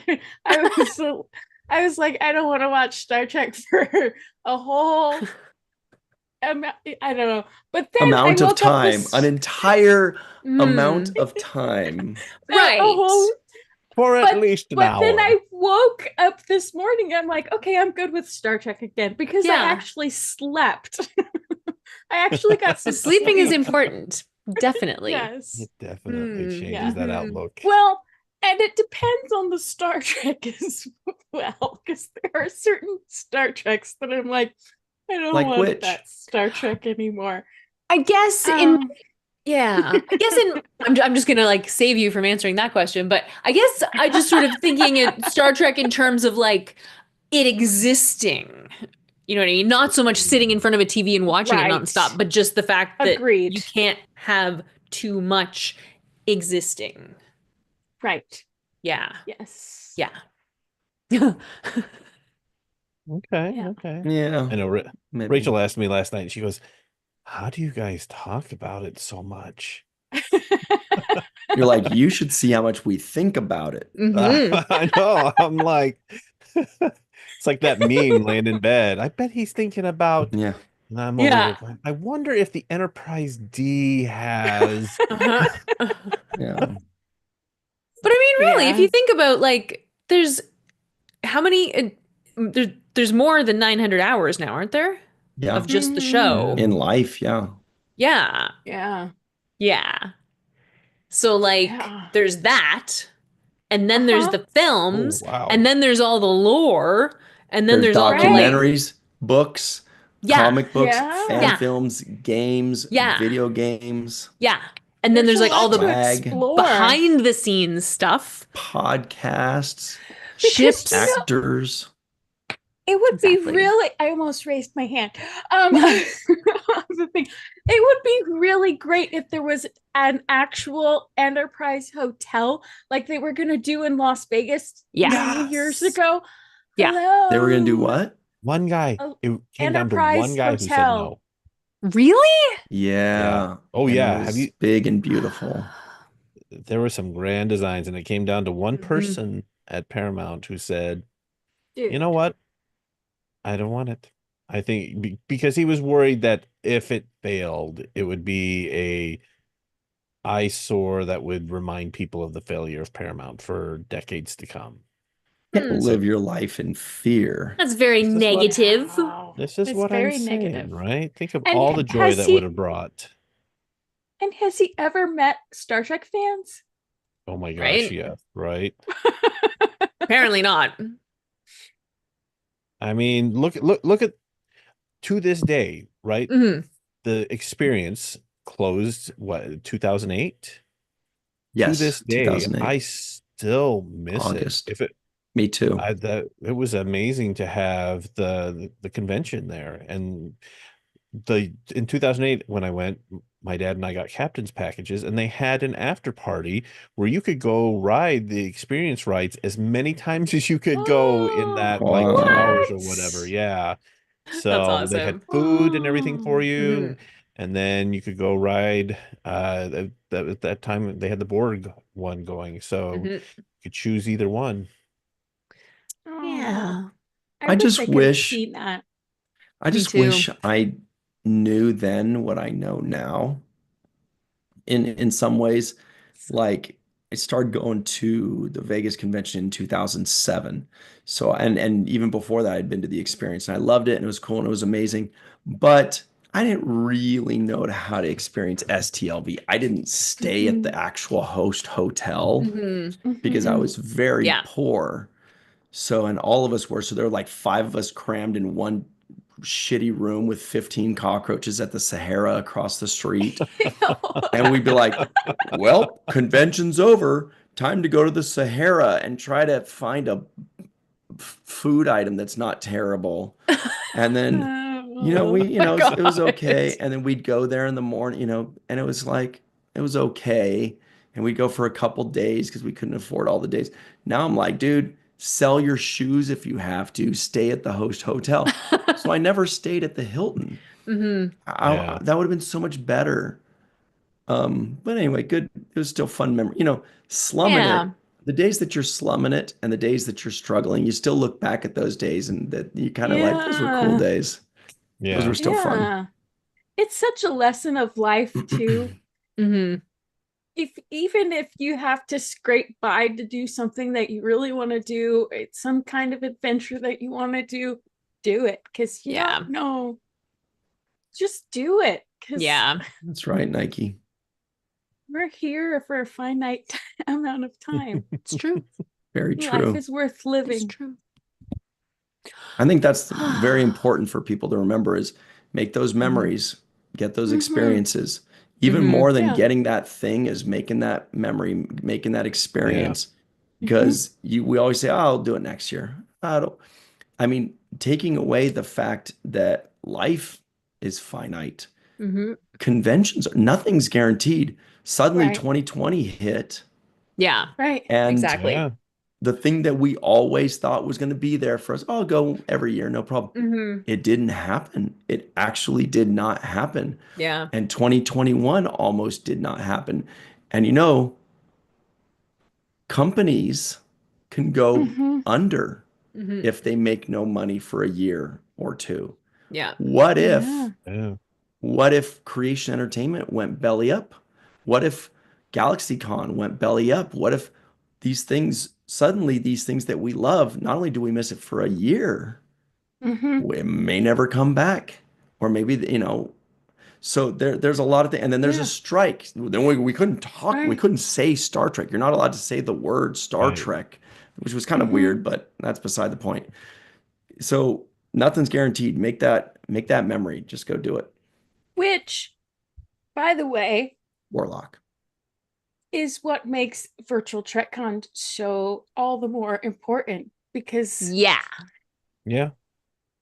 I was like, I don't want to watch Star Trek for a whole I don't know. But then Amount I of woke up time, with an entire Mm. amount of time. Right. for at least an But then hour. I woke up this morning. I'm like, okay, I'm good with Star Trek again because I Yeah. actually slept. I actually got some Sleeping is sleep. important. Definitely. Yes. It definitely changes yeah. that Mhm. outlook. Well, and it depends on the Star Trek as well, because there are certain Star Treks that I'm like, I don't Like want which? that Star Trek anymore. I guess I'm just gonna like save you from answering that question, but I guess I just sort of thinking it Star Trek in terms of like it existing. You know what I mean? Not so much sitting in front of a TV and watching it Right. nonstop, but just the fact that Agreed. you can't have too much existing. Right. Yeah. Yes. Yeah. Okay. Yeah. Okay. Yeah. I know. Maybe. Rachel asked me last night, and she goes, "How do you guys talk about it so much?" You're like, you should see how much we think about it. Mhm. I know. I'm like, it's like that meme laying in bed. I bet he's thinking about. Yeah. And I'm Yeah. over here going, I wonder if the Enterprise D has. Uh-huh. Yeah. But I mean, really, if Yeah. you think about like, there's how many? There's more than 900 hours now, aren't there? Yeah. Of just the Mhm. show. In life, yeah. Yeah. Yeah. Yeah. So like, Yeah. there's that, and then there's Uh-huh. the films, Oh, wow. and then there's all the lore, and then There's there's all the like, documentaries, books, yeah, comic books, Yeah. fan Yeah. films, games, Yeah. video games, yeah, and then there's a like all lot the to swag, explore. behind the scenes stuff, podcasts, Because, ships. you know, actors. it would Exactly. be really, I almost raised my hand. The thing, it would be really great if there was an actual Enterprise hotel like they were going to do in Las Vegas many years Yes. ago. Yeah. Hello. They were going to do what? One guy. Oh, It came down to Enterprise one guy who said Hotel. no. Really? Yeah. Oh, And yeah. it Have was you? big and beautiful. There were some grand designs, and it came down to one Mhm. person at Paramount who said, Dude. "You know what? I don't want it." I think because he was worried that if it failed, it would be a eyesore that would remind people of the failure of Paramount for decades to come. Can't Hmm. live your life in fear. That's very This is what- negative. Wow. This is It's what I'm very saying, negative. right? Think of And all the joy has that he- would have brought. And has he ever met Star Trek fans? Oh my gosh, Right? yeah, right. Apparently not. I mean, look at to this day, right? Mhm. The experience closed what 2008. Yes. To this day, 2008. I still miss August. it. If it Me too. it was amazing to have the convention there, and in 2008 when I went, my dad and I got captain's packages, and they had an after party where you could go ride the experience rides as many times as you could go in that like 2 hours or whatever. What? Yeah. That's So they had awesome. food and everything for you, Mhm. and then you could go ride. At that time they had the Borg one going, so Mhm. you could choose either one. Yeah. I just I could have wish- seen that. I Me just too. wish I knew then what I know now. In some ways, like I started going to the Vegas convention in 2007. So and even before that, I'd been to the experience and I loved it and it was cool and it was amazing. But I didn't really know how to experience STLV. I didn't stay at the actual host hotel Mhm. because I was very Yeah. poor. So, and all of us were, so there were like 5 of us crammed in one shitty room with 15 cockroaches at the Sahara across the street. And we'd be like, well, convention's over. Time to go to the Sahara and try to find a food item that's not terrible. And then, it was okay. God. And then we'd go there in the morning, and it was like, it was okay. And we'd go for a couple days because we couldn't afford all the days. Now I'm like, dude, sell your shoes if you have to. Stay at the host hotel. So I never stayed at the Hilton. Mhm. Yeah. That would have been so much better. But anyway, good. It was still fun memory. Slumming Yeah. it. The days that you're slumming it and the days that you're struggling, you still look back at those days and that you kind of like, those were cool Yeah. days. Those Yeah. were still fun. Yeah. It's such a lesson of life too. Mhm. even if you have to scrape by to do something that you really want to do, it's some kind of adventure that you want to do it, because you Yeah. don't know. Just do it, because Yeah. That's right, Nike. we're here for a finite amount of time. It's true. Very Life true. is worth It's living. true. I think that's very important for people to remember is make those memories, get those Mhm. experiences. Even Mhm. more than Yeah. getting that thing is making that memory, making that experience. Mm-hmm. Because we always say, oh, I'll do it next year. I mean, taking away the fact that life is finite. Mm-hmm. Conventions, nothing's guaranteed. Suddenly Right. 2020 hit, Yeah. Right. and Exactly. Yeah. the thing that we always thought was going to be there for us, oh, I'll go every year, no problem. Mm-hmm. It didn't happen. It actually did not happen. Yeah. And 2021 almost did not happen. And you know, companies can go Mm-hmm. under Mm-hmm. if they make no money for a year or two. Yeah. What if Yeah. Yeah. What if Creation Entertainment went belly up? What if GalaxyCon went belly up? What if these things that we love, not only do we miss it for a year, Mm-hmm. it may never come back. Or maybe, so there's a lot of things. And then there's a Yeah. strike. Then we couldn't talk, we Right. couldn't say Star Trek. You're not allowed to say the word Star Right. Trek, which was kind of Mhm. weird, but that's beside the point. So nothing's guaranteed. Make that memory. Just go do it. Which, by the way, Warlock. is what makes virtual TrekCon so all the more important, because Yeah. Yeah.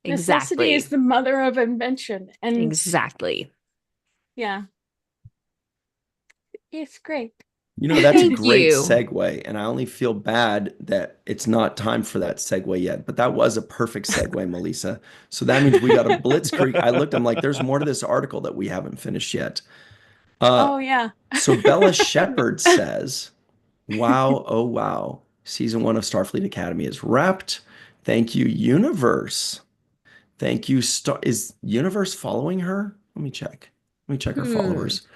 necessity Exactly. is the mother of invention. And Exactly. yeah, it's great. That's a Thank great you. segue, and I only feel bad that it's not time for that segue yet, but that was a perfect segue, Melissa. So that means we got a blitzkrieg. I looked, I'm like, there's more to this article that we haven't finished yet. Oh yeah. So Bella Shepherd says, wow, oh wow, season 1 of Starfleet Academy is wrapped. Thank you, Universe. Thank you, Is Universe following her? Let me check her followers.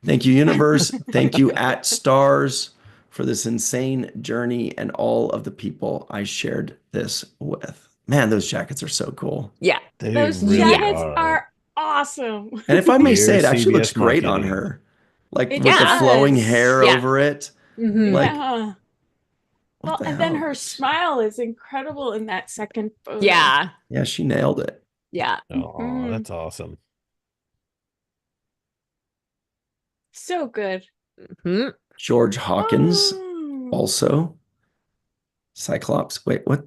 Thank you, Universe. Thank you, @Stars, for this insane journey and all of the people I shared this with. Man, those jackets are so cool. Yeah. They Those really jackets are. are awesome. And if I may Dear say, it actually looks CBS great on marketing. her. Like It with the flowing does. hair Yeah. over it. Mm-hmm. Like, Yeah. what Well, the and hell? then her smile is incredible in that second photo. Yeah. Yeah, she nailed it. Yeah. Oh, Mhm. that's awesome. So good. Mhm. George Hawkins Oh. also. Cyclops. Wait, what?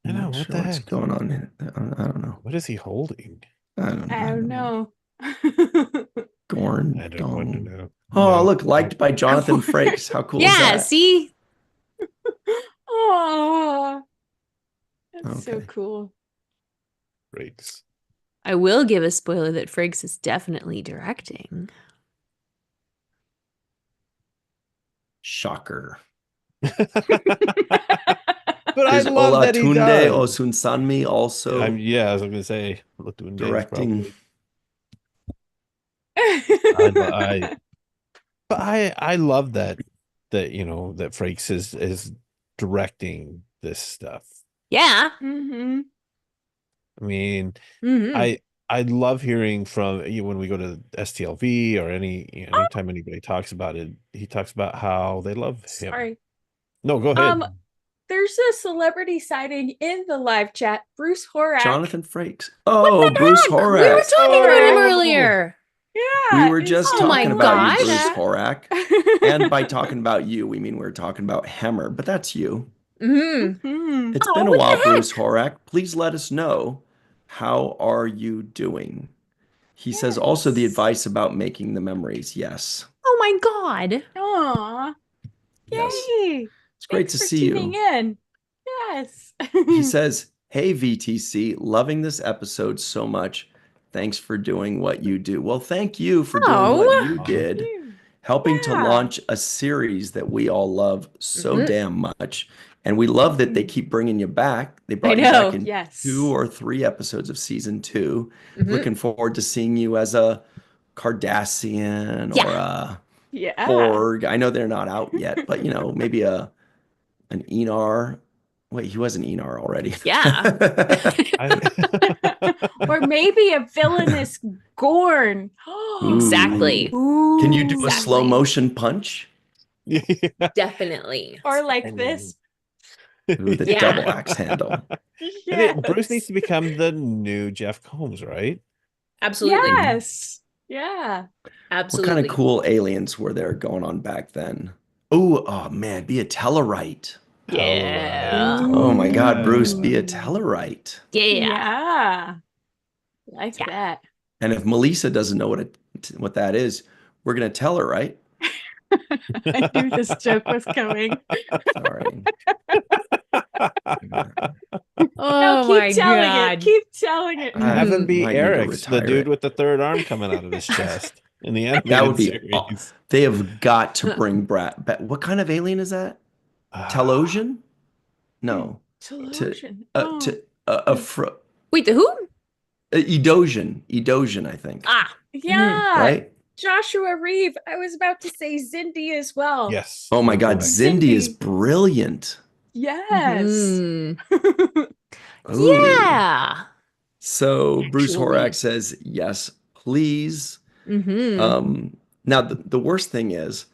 I I'm know, not what sure the what's heck? going on here. I don't know. What is he holding? I don't know. I don't know. Gorn I don't want to Dong. know. Oh, No. look, liked by Jonathan Gorn. Frakes. How cool is Yeah. that? See? Oh, that's so Okay. cool. Breaks. I will give a spoiler that Frakes is definitely directing. Shocker. But I Is love that he Olatunde does. Osunsanmi also Yeah, I was gonna say Latunde is directing? probably. I but I love that that Frakes is directing this stuff. Yeah. Mm-hmm. I mean, Mm-hmm. I love hearing from you when we go to STLV or anytime anybody talks about it, he talks about how they love him. Sorry. No, go ahead. There's a celebrity sighting in the live chat. Bruce Horak. Jonathan Frakes. Oh, Bruce Heck, we were Horak. talking about him Oh. earlier. Yeah. We were just Oh my talking about you, gosh. Bruce Horak. And by talking about you, we mean we were talking about Hemmer, but that's you. Mm-hmm. Mhm. It's Oh, been a what the while, heck? Bruce Horak. Please let us know. How are you doing? He says also the Yes. advice about making the memories. Yes. Oh my God. Aw. Yes. Yay. It's great Thanks to for see tuning you. in. Yes. He says, hey, VTC, loving this episode so much. Thanks for doing what you do. Well, thank you for doing what Oh. you did, You. helping to Yeah. launch a series that we all love so Mhm. damn much. And we love that they keep bringing you back. They brought you know. back in Yes. 2 or 3 episodes of season 2. Mhm. Looking forward to seeing you as a Cardassian or a Yeah. Borg. I know they're not out yet, but maybe an Enar. Wait, he was an Enar already. Yeah. Or maybe a villainous Gorn. Exactly. Ooh. Can you do a Exactly. slow motion punch? Definitely. Or like this. With a Yeah. double axe handle. Bruce needs to become the new Jeff Combs, right? Absolutely. Yes. Yeah. Absolutely. What kind of cool aliens were there going on back then? Oh man, be a Tellarite. Yeah. Oh my God, Bruce, be a Tellarite. Yeah. Yeah. Like that. And if Melissa doesn't know what that is, we're gonna tell her, right? I knew this joke was coming. Sorry. Oh No, my keep telling God. it. Keep telling it. Have him be Might need to Eric's, the retire dude it. with the third arm coming out of his chest in the animated That would be. series. They have got to bring Brad back. What kind of alien is that? Telosian? No. Television. Wait, the who? Edosian. Edosian, I think. Yeah. Right? Joshua Reeve. I was about to say Zindi as well. Yes. Oh my you're God, correct. Zindi is brilliant. Yes. Mm. Ooh. Yeah. So Bruce Actually. Horak says, yes, please. Mm-hmm. Now, the worst thing is,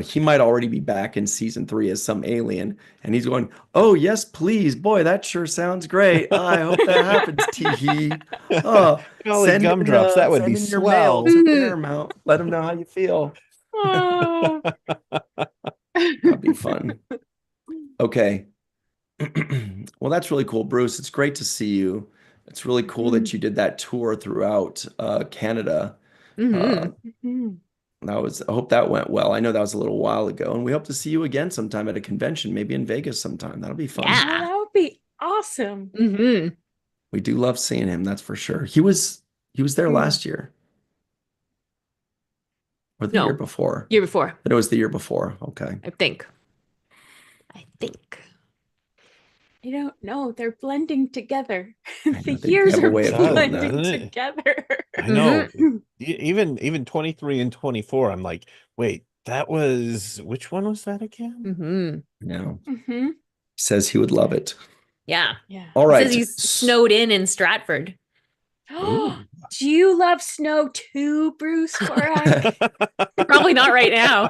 he might already be back in season 3 as some alien, and he's going, oh, yes, please. Boy, that sure sounds great. I hope that happens, tee-hee. Oh, Golly gumdrops, that would be send in your swell. mail to Paramount. Let them know how you feel. Oh. That'd be fun. Okay. Well, that's really cool, Bruce. It's great to see you. It's really cool that you did that tour throughout Canada. Mm-hmm. I hope that went well. I know that was a little while ago, and we hope to see you again sometime at a convention, maybe in Vegas sometime. That'll be fun. Yeah. Oh, that would be awesome. Mm-hmm. We do love seeing him, that's for sure. He was there last year. Or the year before. Year before. But it was the year before. Okay. I think. I don't know. They're blending together. know, The they years have a are way of doing that. blending Doesn't it? together. I know. Even 23 and 24, I'm like, wait, which one was that again? Mm-hmm. Yeah. Mm-hmm. He says he would love it. Yeah. Yeah. All He right. says he's snowed in Stratford. Ooh. Do you love snow too, Bruce Horak? Probably not right now.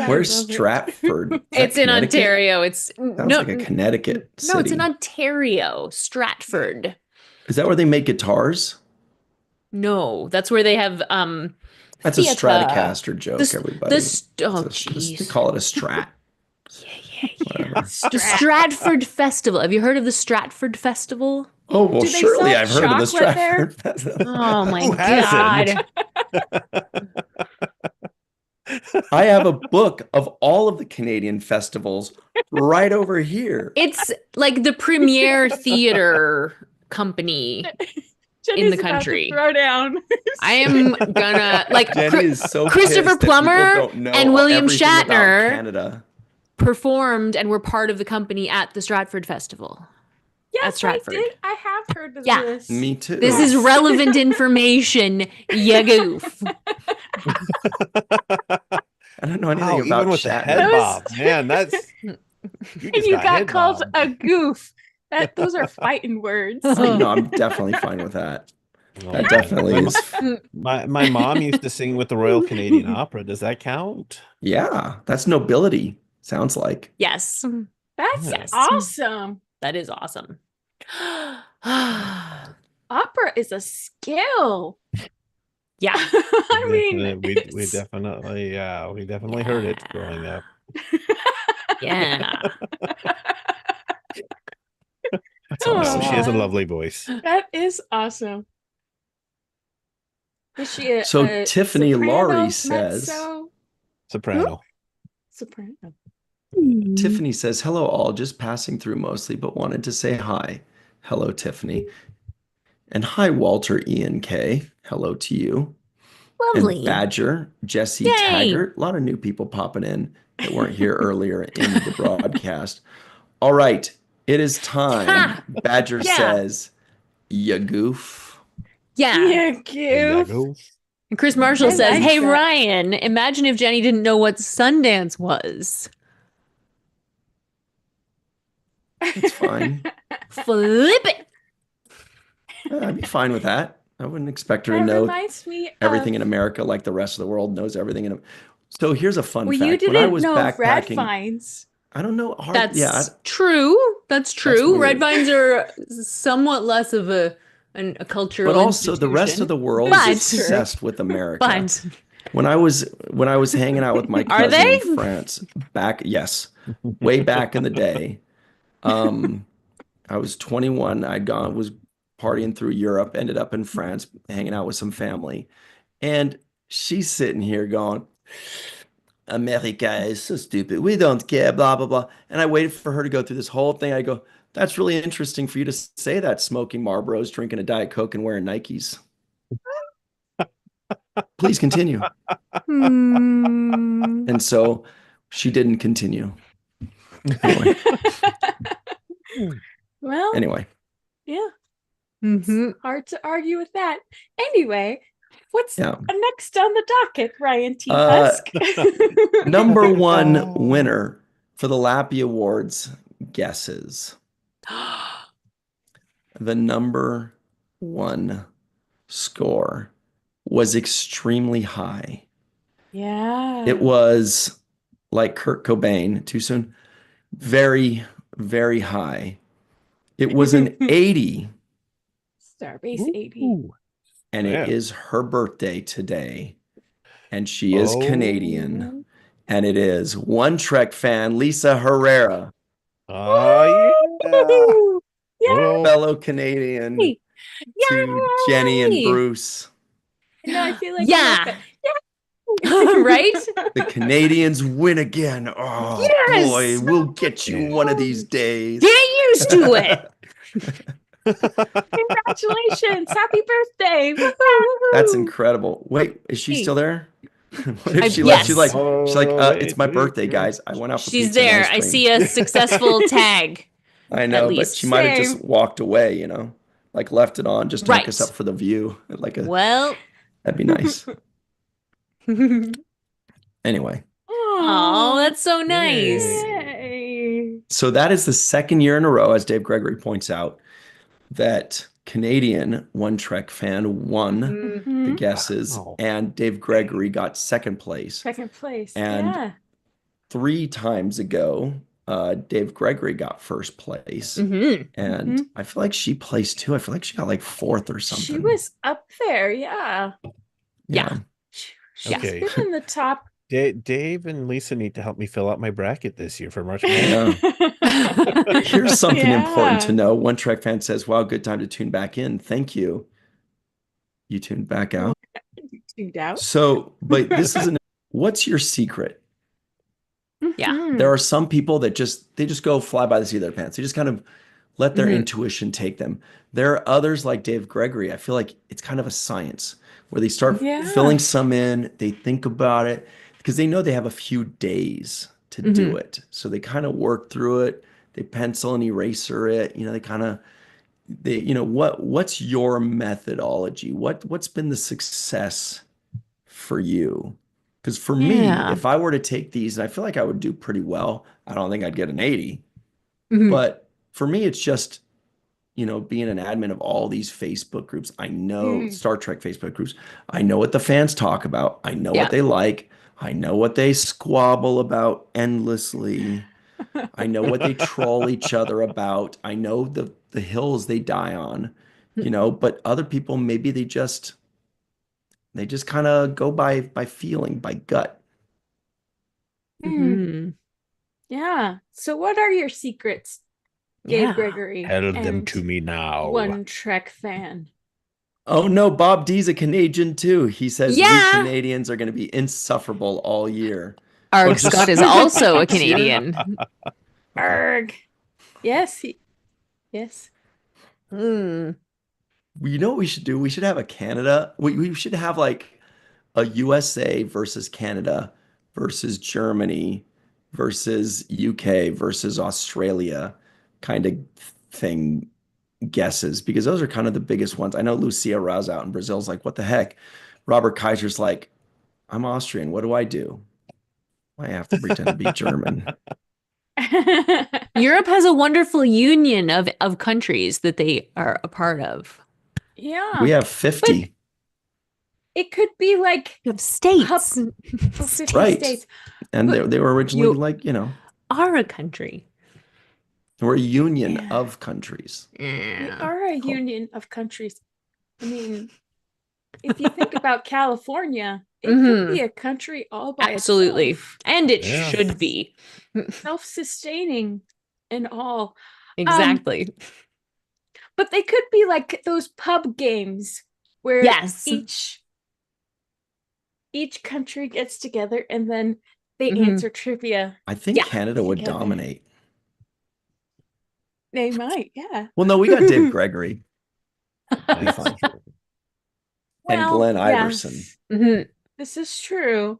Where's I love it. Stratford? Is that It's in Connecticut? Ontario. It's Sounds no, like a Connecticut city. no, it's in Ontario. Stratford. Is that where they make guitars? No, that's where they have That's theater. a Stratocaster joke, everybody. They They call it a Strat. Yeah. The Stratford Festival. Have you heard of the Stratford Festival? Oh, well, Do they surely sell I've heard of the chocolate there? Stratford Festival. Oh my Who hasn't? God. I have a book of all of the Canadian festivals right over here. It's like the premier theater company. Jenny's the country. about to throw down. I am gonna like Jenny is so Christopher pissed that people Plummer don't know and William everything about Shatner Canada. performed and were part of the company at the Stratford Festival. Yes, I Stratford. did. I have heard of Yeah. this. Me too. This is relevant information, you goof. I don't know anything Wow, about even with the Shatner. head bob, man, that's And you got called a goof. Those are fighting words. Oh, no, I'm definitely fine with that. That definitely my, is. my mom used to sing with the Royal Canadian Opera. Does that count? Yeah, that's nobility. Sounds like. Yes. That's Yes. awesome. That is awesome. Opera is a skill. Yeah. I mean, we definitely heard it growing up. Yeah. That's Oh, awesome. She has a wow. lovely voice. That is awesome. Is she a So a Tiffany soprano, Laurie says- mezzo, Soprano. soprano? Tiffany says, hello all, just passing through mostly, but wanted to say hi. Hello, Tiffany. And hi, Walter Ian K. Hello to you. Lovely. And Badger, Jesse Yay. Taggart. A lot of new people popping in that weren't here earlier in the broadcast. All right, it is time. Badger Yeah. says, ya goof. Yeah. Yeah, goof. And Chris Marshall I says, like "Hey that. Ryan, imagine if Jenny didn't know what Sundance was." That's fine. Flip it. I'd be fine with that. I wouldn't expect her to That know reminds me everything of, in America like the rest of the world knows everything in. So here's a fun well, you fact. When I didn't was know of red backpacking, vines. I don't know. That's true. That's true. Red weird. vines are somewhat less of a cultural But also the rest of institution. the world But- is obsessed with America. But When I was hanging out with my Are cousin they? in France yes, way back in the day. I was 21. Was partying through Europe, ended up in France, hanging out with some family. And she's sitting here going, America is so stupid. We don't care, blah, blah, blah. And I waited for her to go through this whole thing. I go, that's really interesting for you to say that, smoking Marlboros, drinking a Diet Coke, and wearing Nikes. Please continue. And so she didn't continue. Anyway. Well, Anyway. yeah, Mhm. hard to argue with that. Anyway, what's Yeah. next on the docket, Ryan T. Husk? Number one winner for the Lappy Awards guesses. The number one score was extremely high. Yeah. It was like Kurt Cobain, too soon, very, very high. It was an 80. Starbase 80. And it is her birthday today. And she is Canadian. And it is one Trek fan, Lisa Herrera. Yeah. Yeah. Fellow Canadian to Jenny and Bruce. No, I feel like Yeah. yeah. Right? The Canadians win again. Oh, Yes! boy, we'll get you one of these days. Get used to it. Congratulations. Happy birthday. Woo-hoo. That's incredible. Wait, is she still there? What if she Yes. left? She's like, it's my birthday, guys. I went out for She's pizza and there. ice I cream." see a successful tag. I know, but least. she might have Same. just walked away, like left it on just to hook us Right. up for the view. Well. That'd be nice. Anyway. Oh, that's so nice. Yay. So that is the second year in a row, as Dave Gregory points out, that Canadian One Trek fan won the guesses, Wow. and Dave Gregory got second place. Second place. And yeah. 3 times ago, Dave Gregory got first place. And I feel like she placed too. I feel like she got like 4th or something. She was up there. Yeah. Yeah. She's Okay. been in the top. Dave and Lisa need to help me fill out my bracket this year for March. Yeah. Here's something important to Yeah. know. One Trek fan says, wow, good time to tune back in. Thank you. You tuned back out. Tuned out. So, but this isn't, what's your secret? Yeah. There are some people that they just go fly by the seat of their pants. They just kind of let their intuition take them. There are others like Dave Gregory. I feel like it's kind of a science where they start filling some in, they think about it because they know they have a few days to do it. So they kind of work through it. They pencil and eraser it. What's your methodology? What's been the success for you? Because for me, if I were to take these, and I feel like I would do pretty well, I don't think I'd get an 80. But for me, it's just, being an admin of all these Facebook groups. I know Star Trek Facebook groups. I know what the fans talk about. I know what they like. I know what they squabble about endlessly. I know what they troll each other about. I know the hills they die on, but other people, maybe they just kind of go by feeling, by gut. Yeah. So what are your secrets, Dave Gregory? Tell them and to me now. One Trek fan. Oh no, Bob D's a Canadian too. He says we Yeah. Canadians are going to be insufferable all year. Arg Scott is also a Canadian. Arg. Yes. Yes. You know what we should do? We should have a Canada. We should have like a USA versus Canada versus Germany versus UK versus Australia kind of thing guesses because those are kind of the biggest ones. I know Lucia Raz out in Brazil's like, what the heck? Robert Kaiser's like, I'm Austrian. What do I do? I have to pretend to be German. Europe has a wonderful union of countries that they are a part of. Yeah. We have 50. It could be like Of states. 50 Right. states. And But they were originally you- like, Are a country. we're a union Yeah. of countries. We Yeah. are a union of countries. I mean, if you think about California, it could be a country all by Absolutely. itself. And it Yeah. should be. Self-sustaining and all. Exactly. But they could be like those pub games where Yes. each country gets together and then they Mhm. answer trivia. I think Yeah. Canada would Together. dominate. They might, yeah. Well, no, we got Dave Gregory That's fine. true. and Glenn yes, Iverson. Mhm. this is true.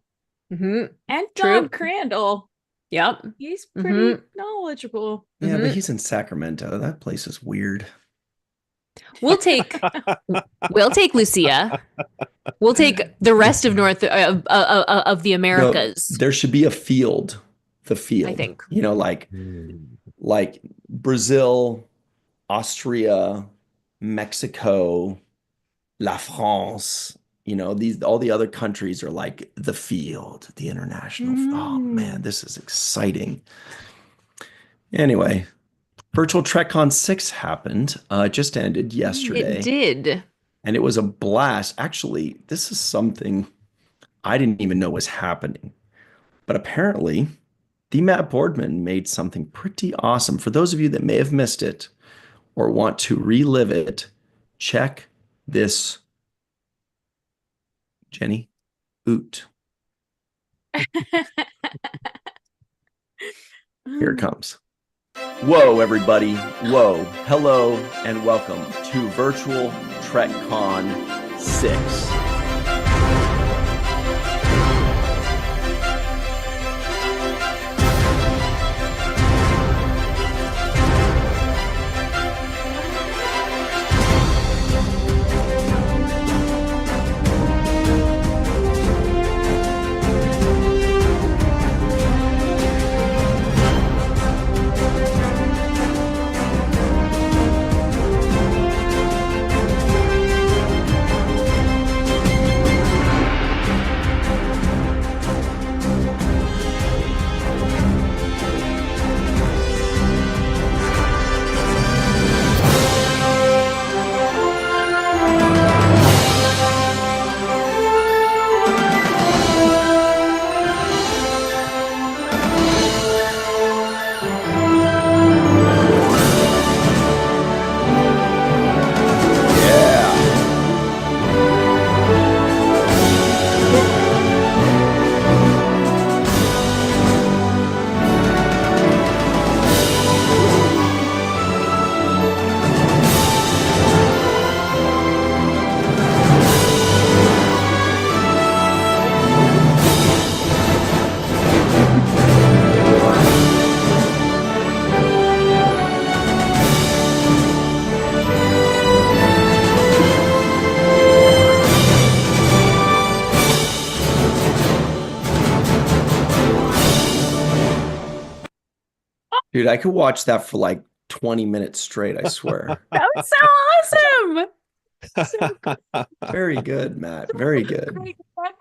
Mhm. And True. Don Crandall. Yep. He's pretty knowledgeable. Yeah, Mhm. but he's in Sacramento. That place is weird. We'll take Lucia. We'll take the rest of North of the No, Americas. there should be a field. The field. I think. You know, like Brazil, Austria, Mexico, La France. You know, all the other countries are like the field, the international. Oh man, this is exciting. Anyway, Virtual Trecon 6 happened. It just ended yesterday. It did. And it was a blast. Actually, this is something I didn't even know was happening. But apparently, the Matt Boardman made something pretty awesome. For those of you that may have missed it or want to relive it, check this. Jenny, oot. Here it comes. Whoa, everybody. Whoa. Hello and welcome to Virtual TrekCon 6. Dude, I could watch that for like 20 minutes straight, I swear. That was so awesome. Very good, Matt. Very good. Great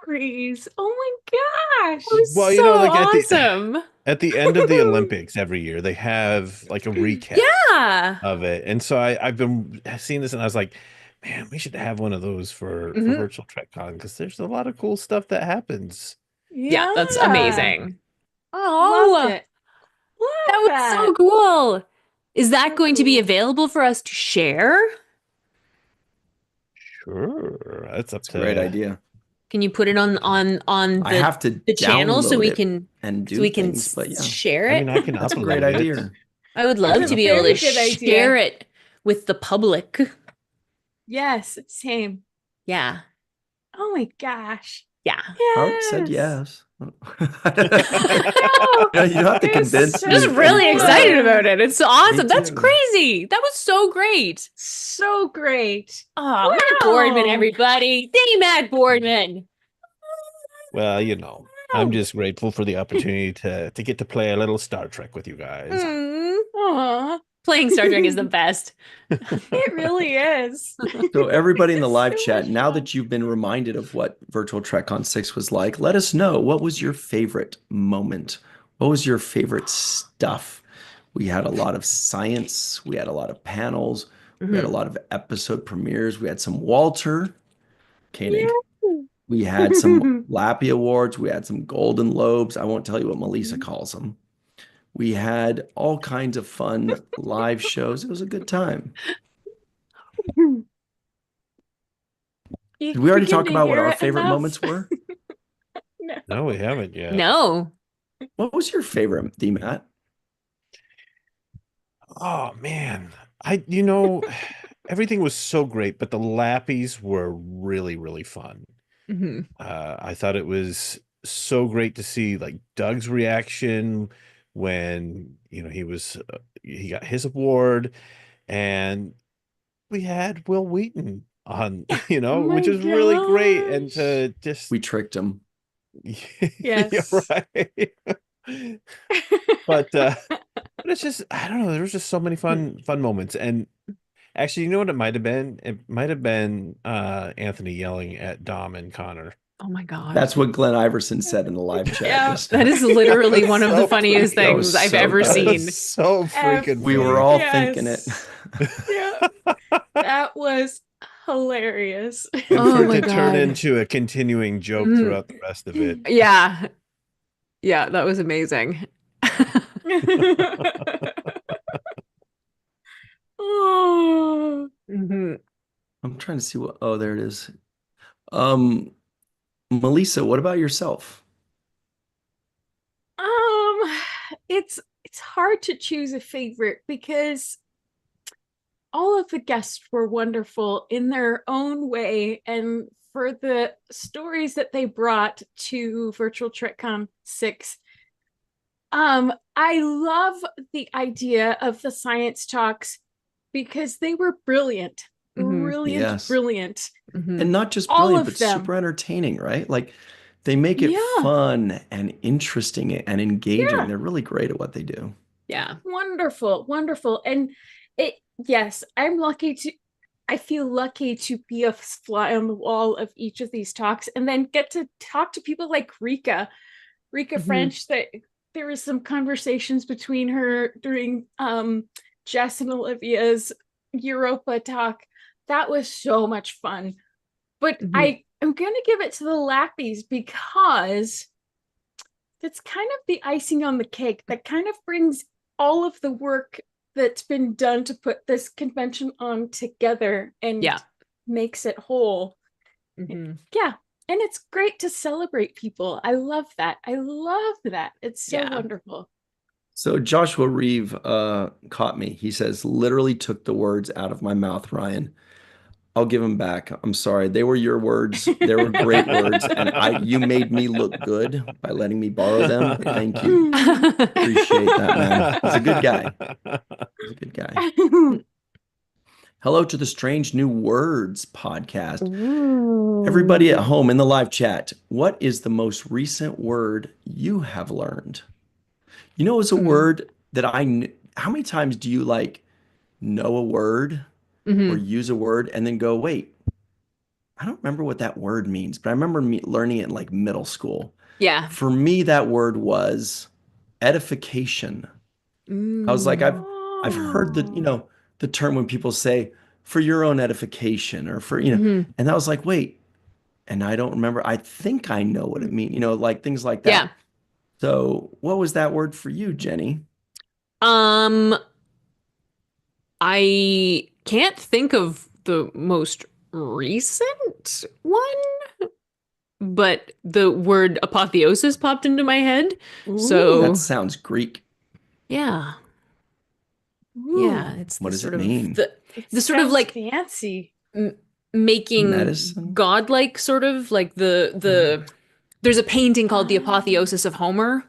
memories. Oh my gosh. It was Well, so you know, like awesome. at the end of the Olympics every year, they have like a recap Yeah. of it. And so I've been seeing this and I was like, man, we should have one of those for Virtual TrekCon because there's a lot of cool stuff that happens. Yeah, that's amazing. Oh, Loved it. that was so cool. Is that So going to be cool. available for us to share? Sure. That's up It's a to great idea. Can you put it on I have to the channel so download we it can and do so we can things, but yeah, share I it? mean, I can that's a upload great it. idea. I would love That's to a be able to very good idea. share it with the public. Yes, same. Yeah. Oh my gosh. Yeah. Harp said yes. No, You don't have to it's convince so me. I'm just really anytime. excited about it. It's awesome. That's too. crazy. That was so great. So great. Oh, Matt Boardman, Wow. everybody. Thank you, Matt Boardman. Well, I'm just grateful for the opportunity to get to play a little Star Trek with you guys. Aw, Playing Star Trek is the best. it really is. So everybody in the It's live so chat, much now fun. that you've been reminded of what Virtual TrekCon 6 was like, let us know, what was your favorite moment? What was your favorite stuff? We had a lot of science, we had a lot of panels, we had a lot of episode premieres, we had some Walter Koenig, we had some Lappy Awards, we had some Golden Lobes. I won't tell you what Melissa calls them. We had all kinds of fun live shows. It was a good time. Did we already talk about what our favorite moments were? No. No, we haven't yet. No. What was your favorite, D Matt? Oh man, everything was so great, but the Lappies were really, really fun. I thought it was so great to see like Doug's reaction when he got his award, and we had Will Wheaton on, Oh which my is really great, and gosh. to just We tricked him. yeah, Yes. right. But it's just, I don't know, there was just so many fun moments. And actually, you know what it might have been? It might have been Anthony yelling at Dom and Connor. Oh my God. That's what Glenn Iverson said in the live chat. Yeah. Just That is literally That one was of the so funniest freaking- that was things I've so ever good. That was seen. so freaking we were funny. all Yes. thinking it. Yeah. That was hilarious. And Oh for it my to turn God. into a continuing joke Mhm. throughout the rest of it. Yeah. Yeah, that was amazing. Oh. Mhm. I'm trying to see what. Oh, there it is. Melissa, what about yourself? It's hard to choose a favorite because all of the guests were wonderful in their own way, and for the stories that they brought to Virtual TrekCon 6. I love the idea of the science talks because they were brilliant. Brilliant, Yes. brilliant. And not just All brilliant, of but them. super entertaining, right? Like they make it Yeah. fun and interesting and engaging. Yeah. They're really great at what they do. Yeah. Wonderful, wonderful. And yes, I feel lucky to be a fly on the wall of each of these talks and then get to talk to people like Rika French. That there was some conversations between her during Jess and Olivia's Europa talk. That was so much fun. But I'm gonna give it to the Lappies because that's kind of the icing on the cake. That kind of brings all of the work that's been done to put this convention on together and makes it whole. Yeah. And it's great to celebrate people. I love that. It's so wonderful. So Joshua Reeve caught me. He says, literally took the words out of my mouth, Ryan. I'll give them back. I'm sorry. They were your words. They were great words. And you made me look good by letting me borrow them. Thank you. Appreciate that, man. He's a good guy. He's a good guy. Hello to the Strange New Words podcast. Everybody at home in the live chat, what is the most recent word you have learned? You know, it's a word that how many times do you like know a word or use a word and then go, wait, I don't remember what that word means, but I remember learning it in like middle school. Yeah. For me, that word was edification. I was like, I've heard the term when people say for your own edification or for, and I was like, wait, and I don't remember. I think I know what it means, like things like that. Yeah. So what was that word for you, Jenny? I can't think of the most recent one, but the word apotheosis popped into my head. So that sounds Greek. yeah. Ooh. Yeah, it's What the does sort it mean? of the sort of like fancy making Medicine? godlike sort of like the there's a painting called The Apotheosis of Homer,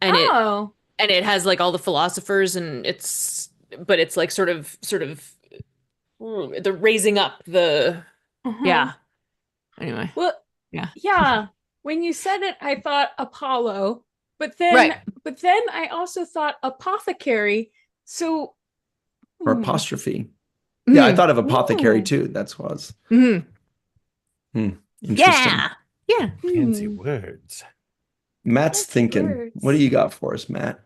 and it has like all the philosophers, and it's like sort of the raising up the yeah. Anyway. Well, yeah. When you said it, I thought Apollo, but then I also thought apothecary. So or apostrophe. Yeah, I thought of apothecary too. That's what I was. Interesting. Yeah. Fancy words. Matt's thinking. words. What do you got for us, Matt?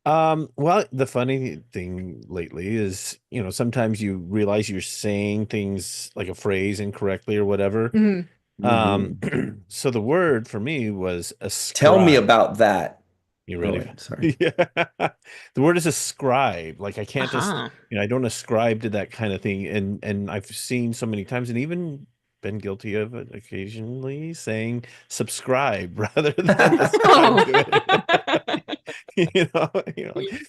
Well, the funny thing lately is, sometimes you realize you're saying things like a phrase incorrectly or whatever. So the word for me was ascribe. Tell me about that. You ready? wait, sorry. Yeah. The word is ascribe. Like I can't just, I don't ascribe to that kind of thing. And I've seen so many times and even been guilty of it occasionally saying subscribe rather than ascribe to it.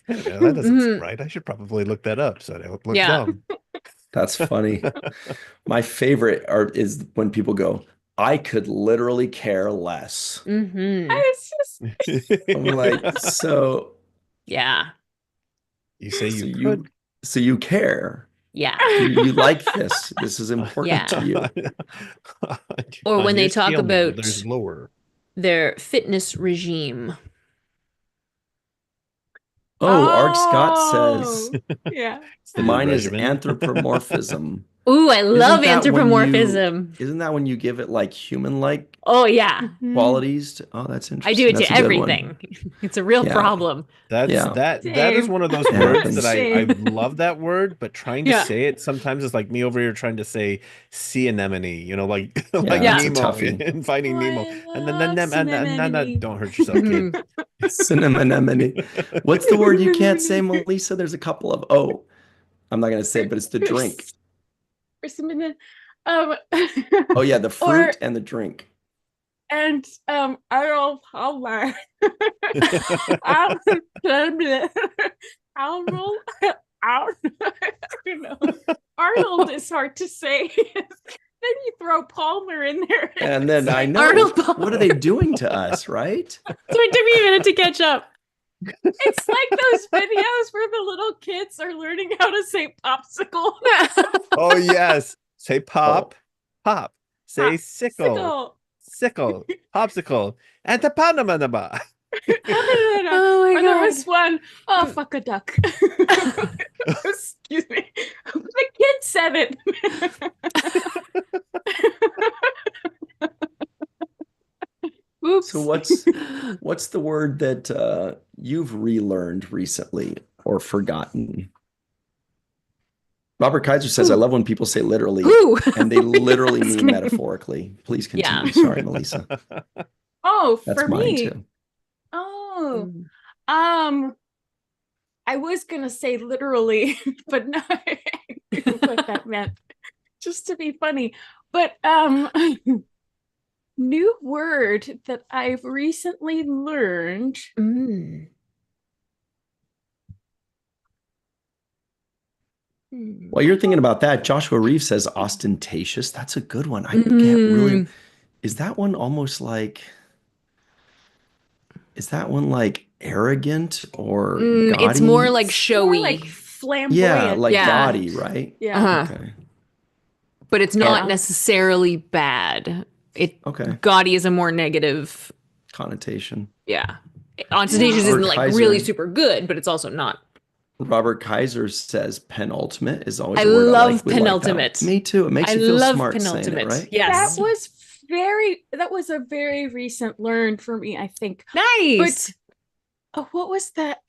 That doesn't right. I should probably look that up so I don't look dumb. That's funny. My favorite is when people go, I could literally care less. I was just I'm like, so Yeah. You say so you you could. so you care. Yeah. You like this. This is important to you. Or On when they your talk scale meter, about there's lower. their fitness regime. Oh, Ark Scott says yeah. It's the new mine is regimen. anthropomorphism. Ooh, I love that when you- anthropomorphism. Isn't that when you give it like human-like Oh yeah. qualities? Oh, that's interesting. I do it That's to a good one. everything. It's a real Yeah. problem. That is one of those Same. words that I Same. love that word, but trying to Yeah. say it sometimes is like me over here trying to say sea anemone, like Yeah, like that's a Nemo toughie. in Finding Oh, Nemo. I And then love Cinnamon. don't hurt yourself, kid. Cinnamon anemone. What's the word you can't say, Melissa? There's a couple of. Oh, I'm not gonna say it, but it's the drink. Or cinnamon. Oh yeah, the fruit and the drink. And Arnold Palmer. Arnold is hard to say. Then you throw Palmer in there. And then I know Arnold Palmer. what are they doing to us, right? So it took me a minute to catch up. It's like those videos where the little kids are learning how to say popsicle. Oh yes. Say pop, pop. Say Sickle. sickle, popsicle, and the panama. Oh my Or there God. was one, oh fuck a duck. Excuse me. The kid said it. Oops. So what's the word that you've relearned recently or forgotten? Robert Kaiser says, I love when people say literally, Ooh. and they literally mean metaphorically. Please continue. Yeah. Sorry, Melissa. Oh, That's for mine me. too. Oh. I was gonna say literally, but no, I knew what that meant. Just to be funny. But new word that I've recently learned. While you're thinking about that, Joshua Reeves says ostentatious. That's a good one. I can't really. Is that one almost like? Is that one like arrogant or gaudy? It's more like More showy. like flamboyant. Yeah, like Yeah. gaudy, right? Yeah. Okay. But it's not Yeah. necessarily bad. Okay. Gaudy is a more negative. Connotation. Yeah. Ostentatious Robert isn't like Kaiser. really super good, but it's also not. Robert Kaiser says penultimate is always I a word I love like. We like that. penultimate. Me too. It makes I you feel love smart saying it, penultimate. right? Yes. That was a very recent learn for me, I think. Nice. What was that?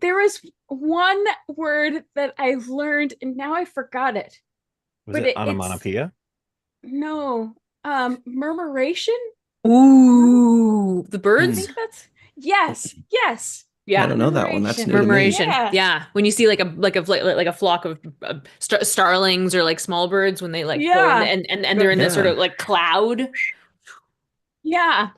There was one word that I've learned and now I forgot it. Was But it it's- onomatopoeia? No. Murmuration? Ooh, the I birds? think that's yes. Yeah. I don't know that one. That's new to me. Murmuration. Yeah. Yeah. When you see like a flock of starlings or like small birds when they like go Yeah. and they're in this sort Yeah. of like cloud. Yeah.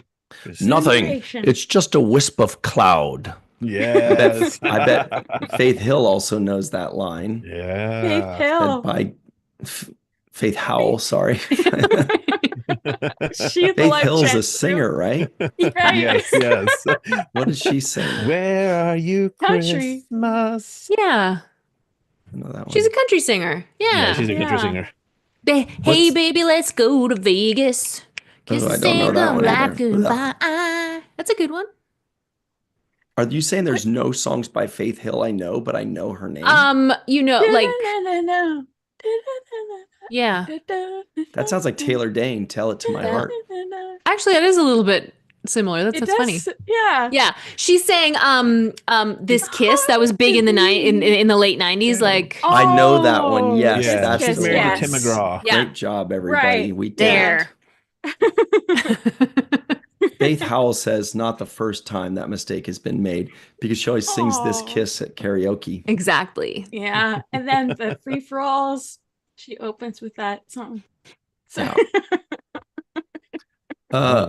Nothing. Murmuration. It's just a wisp of cloud. Yes. I bet Faith Hill also knows that line. Faith Yeah. Hill. Said by Faith Howell, sorry. She the Faith live Hill's chat a too. singer, right? Right. Yes. What did she sing? Where are you, Country. Christmas? Yeah. I know that She's a one. country singer. Yeah, Yeah. she's a country Yeah. singer. Hey, What's- baby, let's go to Vegas. Kiss Oh, I and don't know say that one like either. goodbye. That's a good one. Are you saying there's no songs by Faith Hill I know, but I know her name? You know, like, Da-da-da-da-da. yeah. That sounds like Taylor Dane, Tell It to My Heart. Actually, that is a little bit similar. That's funny. Yeah. Yeah, she sang "This Kiss" that was big in the in the late '90s. Like, I know that one. Yes, Yeah, that's she's the married one. to Tim McGraw. Yeah. Great job, everybody. Right. We did there. it. Faith Howell says not the first time that mistake has been made because she always sings This Aw. Kiss at karaoke. Exactly. Yeah. And then the free for alls, she opens with that song. So Yeah.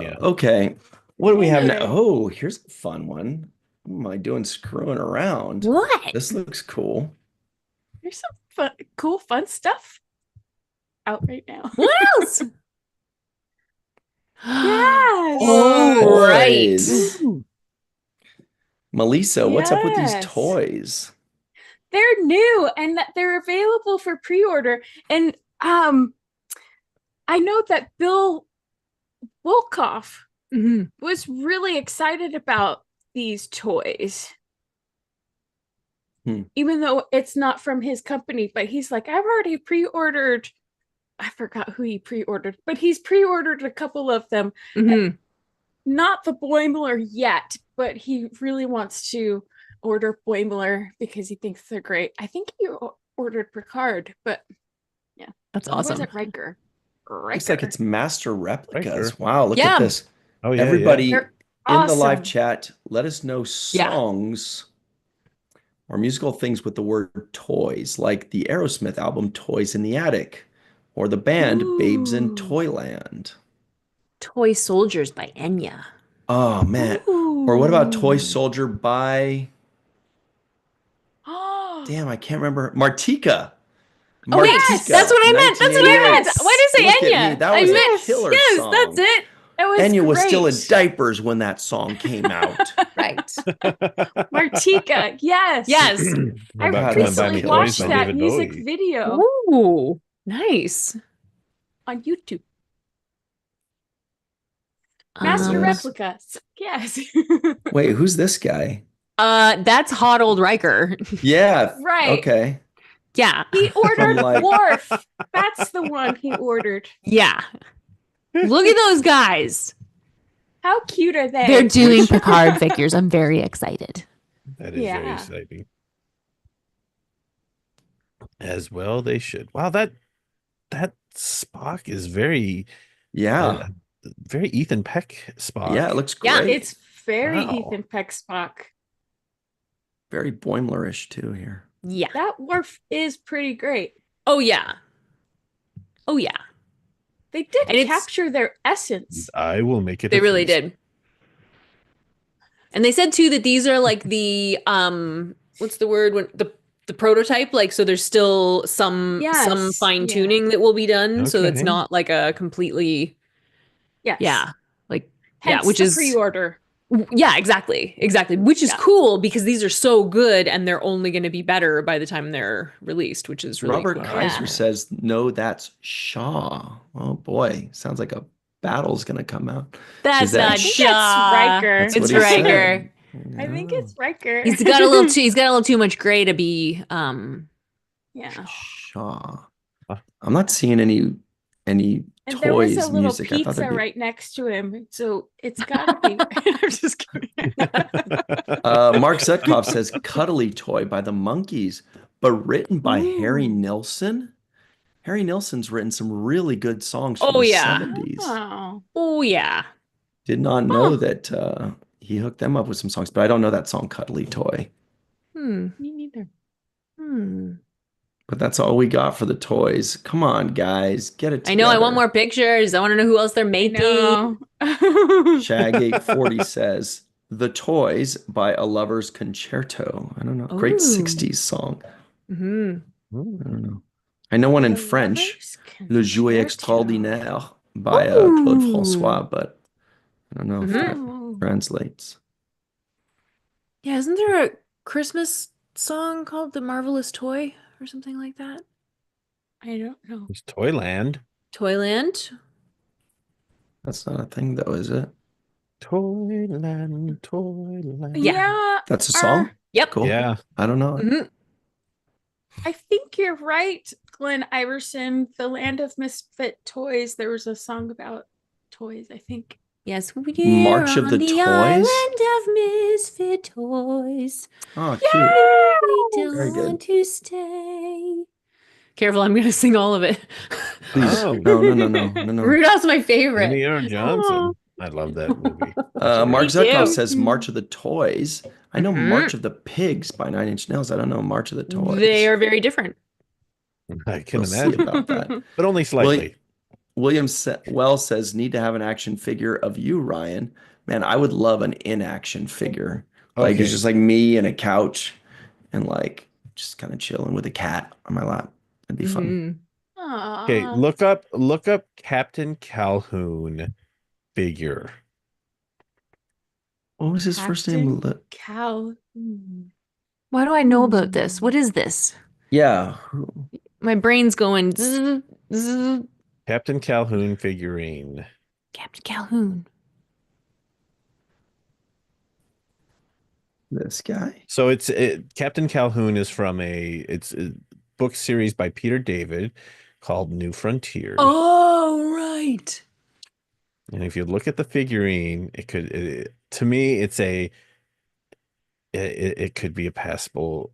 Yeah. Okay. What do we have now? Anyway. Oh, here's a fun one. What am I doing screwing around? What? This looks cool. there's some fun, cool, fun stuff out right now. What else? Yes. Oh, right. Toys. Melissa, what's up with these Yes. toys? They're new and they're available for pre-order. And I know that Bill Wolkoff Mhm. was really excited about these toys. Even though it's not from his company, but he's like, I've already pre-ordered. I forgot who he pre-ordered, but he's pre-ordered a couple of them. Mhm. Not the Boimler yet, but he really wants to order Boimler because he thinks they're great. I think he ordered Picard, but That's or was awesome. it Riker? Looks like it's master replicas. Riker. Wow, look Yeah. at this. Oh yeah, Everybody They're in the live awesome. chat, let us know songs or musical things with the word toys, like the Aerosmith album Toys in the Attic, or the band Babes in Ooh. Toyland. Toy Soldiers by Enya. Oh man. Or what about Toy Ooh. Soldier by Oh, damn, I can't remember. Martika. Oh, wait, Yes! that's what I meant. That's what I meant. 1988. Why did I say Look at Enya? me. That I was meant, a killer yes, song. that's it. that was Enya was still in great. diapers when that song came out. Right. Martika, yes. Yes. I About Come and Buy recently Me Toys watched by that David music Bowie. video Ooh, nice. on YouTube. Master Um, replicas. Yes. Wait, who's this guy? That's hot old Riker. Yeah. Right. Okay. Yeah. He ordered like- Worf. That's the one he ordered. Yeah. Look at those guys. How cute are they? They're doing Picard figures. I'm very excited. That is very Yeah. exciting. As well, they should. Wow, that Spock is very Yeah. very Ethan Peck Spock. Yeah, it looks Yeah, great. It's very Wow. Ethan Peck Spock. very Boimler-ish too here. Yeah. That Worf is pretty great. Oh, yeah. Oh, yeah. They did And it's- capture their essence. I will make it. They a really feast. did. And they said too that these are like the what's the word when the prototype, like, so there's still some Yes, fine tuning that will be done, so it's Okay. not like a completely Yes. like Hence which the is pre-order. exactly, which is Yeah. cool because these are so good and they're only going to be better by the time they're released, which is really Robert cool. Kaiser Yeah. says, no, that's Shaw. Oh boy. Sounds like a battle's gonna come out. That's Is that- not I think Shaw. that's Riker. That's It's what he said. Riker. I think it's Riker. He's got a little too much gray to be yeah. Shaw. Huh. I'm not seeing any And there was toys a little music. I thought pizza there'd be right next to him, so it's gotta be. I'm just kidding. Mark Zetkov says Cuddly Toy by the Monkees, but written by Harry Ooh. Nilsson. Harry Nilsson's written some really good songs from Oh, the yeah. 70s. Oh, oh yeah. Did not know that he hooked them up with some songs, but I don't know that song Cuddly Toy. Hmm. me neither. But that's all we got for the toys. Come on, guys, get it I together. know. I want more pictures. I want to know who else they're making. No. Shag840 says The Toys by A Lover's Concerto. I don't know. Great Ooh. 60s song. Hmm. I don't know. I know one in The French, lovers can Le Jouet share Extraordinaire by Claude Francois, but I don't know if that Oh, translates. Yeah, isn't there a Christmas song called The Marvelous Toy or something like that? I don't know. It's Toyland. Toyland? That's not a thing, though, is it? Toyland, Toyland. Yeah. Yeah, That's a song? Yep. Cool. Yeah. I don't know. Mhm. I think you're right, Glenn Iverson. The Land of Misfit Toys. There was a song about toys, I think. Yes, we're March of on the the Toys? island of misfit toys. Oh, cute. We Very don't good. want to stay. Careful, I'm gonna sing all of it. Please. Oh. No. Rudolph's my favorite. Amy R. Johnson. I love that movie. Mark Me Zukov too. says March of the Toys. I know Mhm. March of the Pigs by Nine Inch Nails. I don't know March of the Toys. They are very different. I can We'll see imagine, about that. but only slightly. William Wells says, need to have an action figure of you, Ryan. Man, I would love an in-action figure. Like Okay. it's just like me and a couch and like just kind of chilling with a cat on my lap. That'd be fun. Mhm. Okay, Aw. look up Captain Calhoun figure. What was his first name? Cal. Why do I know about this? What is this? Yeah. My brain's going zzz, zzz. Captain Calhoun figurine. Captain Calhoun. This guy. So Captain Calhoun is from it's a book series by Peter David called New Frontiers. Oh, right. And if you look at the figurine, to me, it could be a passable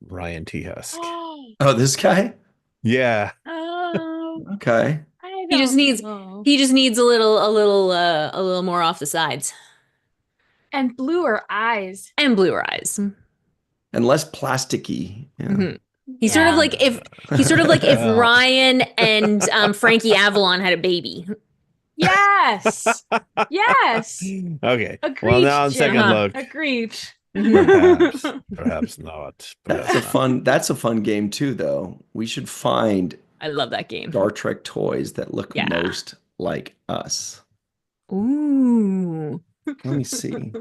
Ryan T. Husk. Oh, this guy? Yeah. Oh, Okay. I He just don't needs know. he just needs a little more off the sides And bluer eyes. and bluer eyes. And less plasticky. Yeah. Mhm. He's sort of like if Ryan and Frankie Avalon had a baby. Yes. Yes. Okay. Agreed. Well, now on second Uh-huh. look, Agreed. perhaps not. That's a fun game too, though. We should find I love that game. Star Trek toys that look Yeah. most like us. Ooh. Let me see.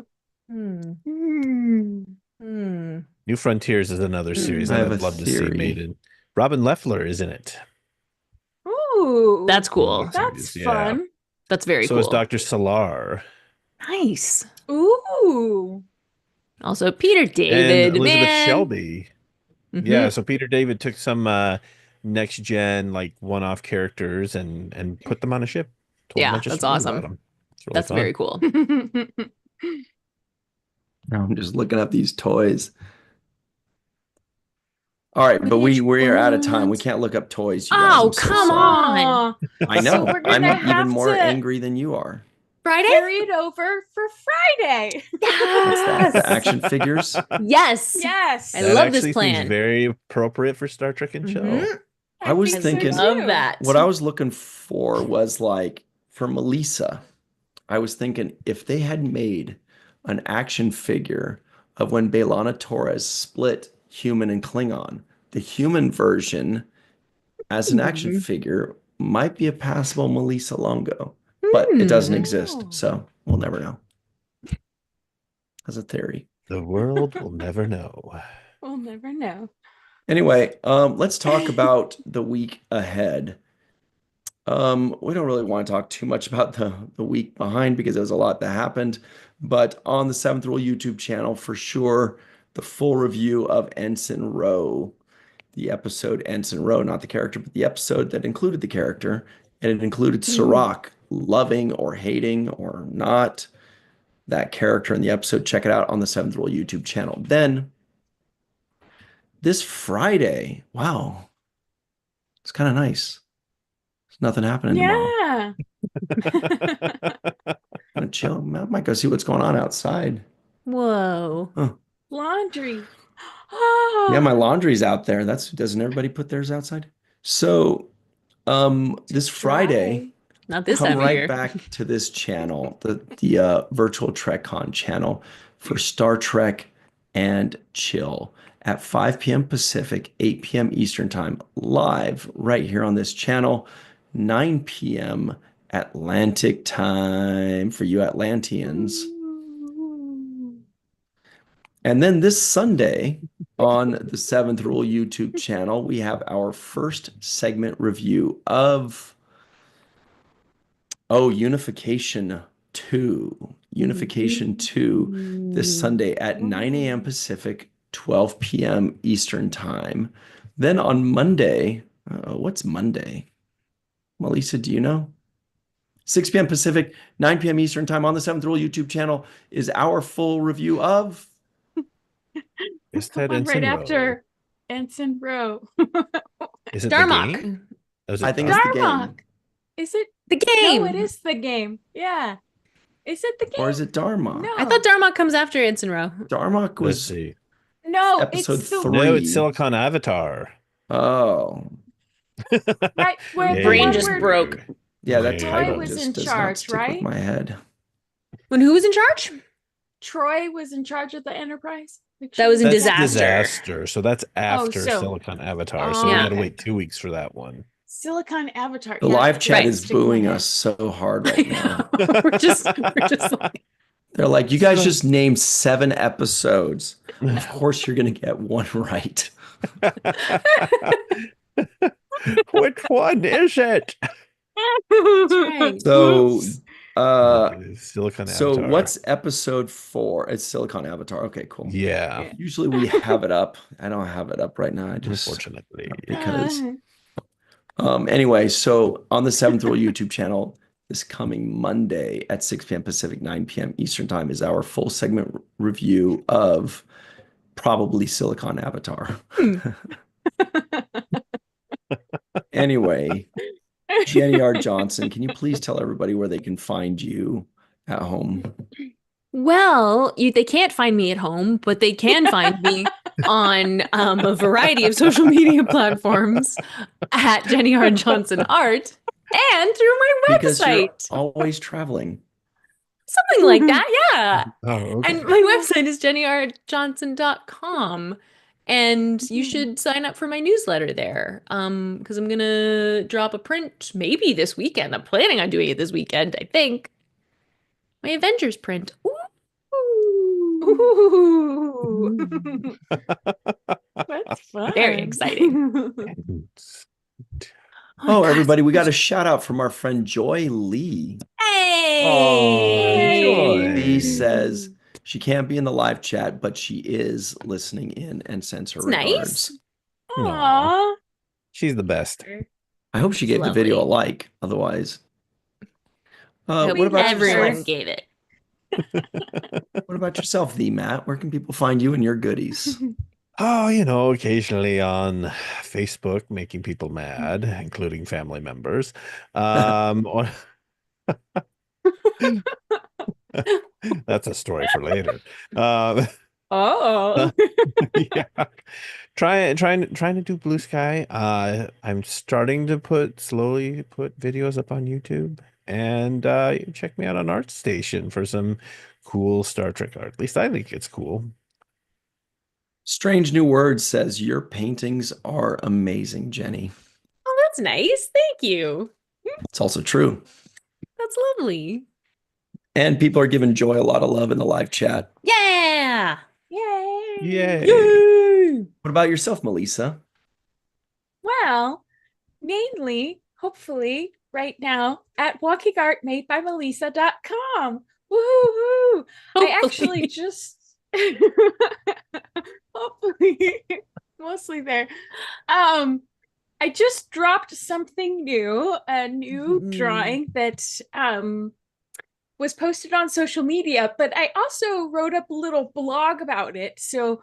Hmm. Hmm. Hmm. New Frontiers is another series I that have I'd a love to see theory. made. And Robin Leffler is in it. Ooh. That's cool. That's Yeah. fun. That's very So cool. is Dr. Solar. Nice. Ooh. Also, Peter And David, Elizabeth man. Shelby. Mhm. Yeah, so Peter David took some next gen like one-off characters and put them on a ship. Told a Yeah, bunch of that's stories awesome. about 'em. It's really That's fun. very cool. Now I'm just looking up these toys. All right, but Which we are out of time. We ones? can't look up toys, you guys. Oh, I'm so come sorry. on. I know. So we're I'm gonna even have more to angry than you are. Friday? carry it over for Friday. What's that? The Yes. action figures? Yes. Yes. I That love this actually plan. seems very appropriate for Star Trek and Chill. Mhm. I was think so, thinking- Love too. that. What I was looking for was like for Melissa. I was thinking if they had made an action figure of when B'Elanna Torres split human and Klingon, the human version as an action figure might be a passable Melissa Longo, but it doesn't Hmm. exist, so we'll never know. As a theory. The world will never know. We'll never know. Anyway, let's talk about the week ahead. We don't really want to talk too much about the week behind because there's a lot that happened, but on the Seventh Rule YouTube channel, for sure, the full review of Ensign Rowe, the episode Ensign Rowe, not the character, but the episode that included the character, and it included Sirach, loving or hating or not that character in the episode. Check it out on the Seventh Rule YouTube channel. Then this Friday, wow, it's kind of nice. There's nothing happening tomorrow. Yeah. I'm gonna chill. I might go see what's going on outside. Whoa. Laundry. Yeah, my laundry's out there. Doesn't everybody put theirs outside? So, this Friday, Not this come time of right year. back to this channel, the virtual Trecon channel for Star Trek and Chill. at 5 p.m. Pacific, 8 p.m. Eastern Time, live right here on this channel, 9 p.m. Atlantic time for you Atlanteans. And then this Sunday on the Seventh Rule YouTube channel, we have our first segment review of Unification 2. Unification 2 this Sunday at 9 a.m. Pacific, 12 p.m. Eastern Time. Then on Monday, what's Monday? Melissa, do you know? 6 p.m. Pacific, 9 p.m. Eastern Time on the Seventh Rule YouTube channel is our full review of... Is that right after Ensign Row. Is it Darmok. the game? Is I it think it's the game. Darmok. Is it The game. No, it is the game. Yeah. Is it the game? Or is it Darmok? No. I thought Darmok comes after Ensign Row. Darmok Let's was see. No, episode it's the 3. No, it's Silicon Avatar. Oh. right where My the brain one just where broke. Yeah, that Troy title was just in does not charge, stick with right? my head. When who was in charge? Troy was in charge of the Enterprise. Like, That was in That's Disaster. Disaster. So that's after so- Silicon Avatar. So we Yeah. got to wait 2 weeks for that one. Silicon Avatar. The yeah, live that chat didn't is stick in my booing head. us so hard right now. we're just like, They're like, you guys just named 7 episodes. Of course you're going to get one right. Which one is it? right. So, Silicon so Avatar. what's episode 4? It's Silicon Avatar. Okay, cool. Yeah, Usually we have it up. I don't have it up right now. I just unfortunately. because anyway, so on the Seventh Rule YouTube channel, this coming Monday at 6 p.m. Pacific, 9 p.m. Eastern Time is our full segment review of probably Silicon Avatar. Anyway, Jenny R. Johnson, can you please tell everybody where they can find you at home? Well, they can't find me at home, but they can find me on a variety of social media platforms at Jenny R. Johnson Art and through my Because you're website. always traveling. Something like that, yeah. Oh, okay. And my website is jennyrjohnson.com. And you should sign up for my newsletter there. Because I'm gonna drop a print maybe this weekend. I'm planning on doing it this weekend, I think. My Avengers print. Ooh. Ooh. That's fun. Very exciting. Oh, everybody, we got a shout out from our friend Joy Lee. Hey! Joy. Lee says she can't be in the live chat, but she is listening in and sends her It's nice. regards. Aw. She's the best. I hope she gave Lovely. the video a like. Otherwise, I hope what about everyone yourself? gave it. What about yourself, the Matt? Where can people find you and your goodies? Oh, occasionally on Facebook, making people mad, including family members. Or- That's a story for later. Oh. Yeah. Trying to do Blue Sky. I'm starting to slowly put videos up on YouTube, and you can check me out on ArtStation for some cool Star Trek art. At least I think it's cool. Strange New Words says your paintings are amazing, Jenny. Oh, that's nice. Thank you. It's also true. That's lovely. And people are giving Joy a lot of love in the live chat. Yeah. Yay. Yay! What about yourself, Melissa? Well, mainly, hopefully, right now at walkingartmadebymelissa.com. Woohoo! I actually just hopefully mostly there. I just dropped something new, a new drawing that was posted on social media, but I also wrote up a little blog about it. So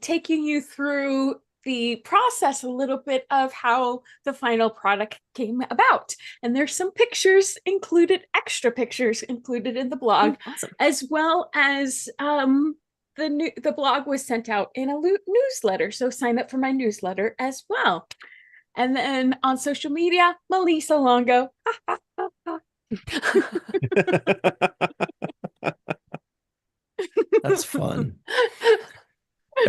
taking you through the process a little bit of how the final product came about. And there's some pictures included, extra pictures included in the blog, Awesome. as well as the blog was sent out in a newsletter. So sign up for my newsletter as well. And then on social media, Melissa Longo. That's fun.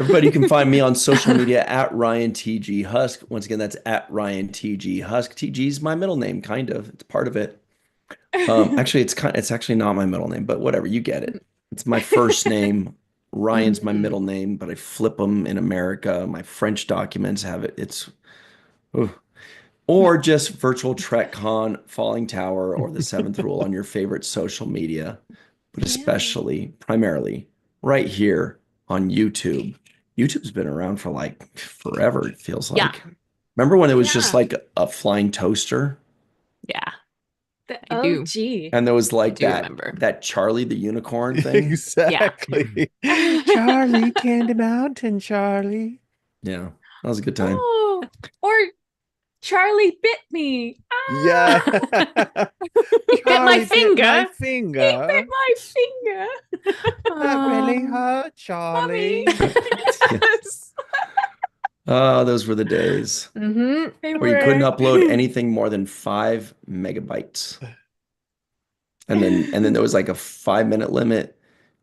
Everybody, you can find me on social media at Ryan TG Husk. Once again, that's at Ryan TG Husk. TG is my middle name, kind of. It's part of it. Actually, it's actually not my middle name, but whatever, you get it. It's my first name. Ryan's my middle name, but I flip them in America. My French documents have it. It's or just virtual TrekCon, Falling Tower, or the Seventh Rule on your favorite social media, but especially, primarily, right here on YouTube. YouTube's been around for like forever, it feels like. Yeah. Remember when it was just like a flying toaster? Yeah. Oh, do. gee. And there was like do remember. that Charlie the unicorn thing. Exactly. Charlie, Candy Mountain, Charlie. Yeah, that was a good time. Oh, or Charlie bit me. Yeah. You bit my finger. My He finger. bit my finger. That really hurt, Charlie. Mommy. Yes. Oh, those were the days Mm-hmm. They where you couldn't were. upload anything more than 5 megabytes. And then there was like a 5-minute limit,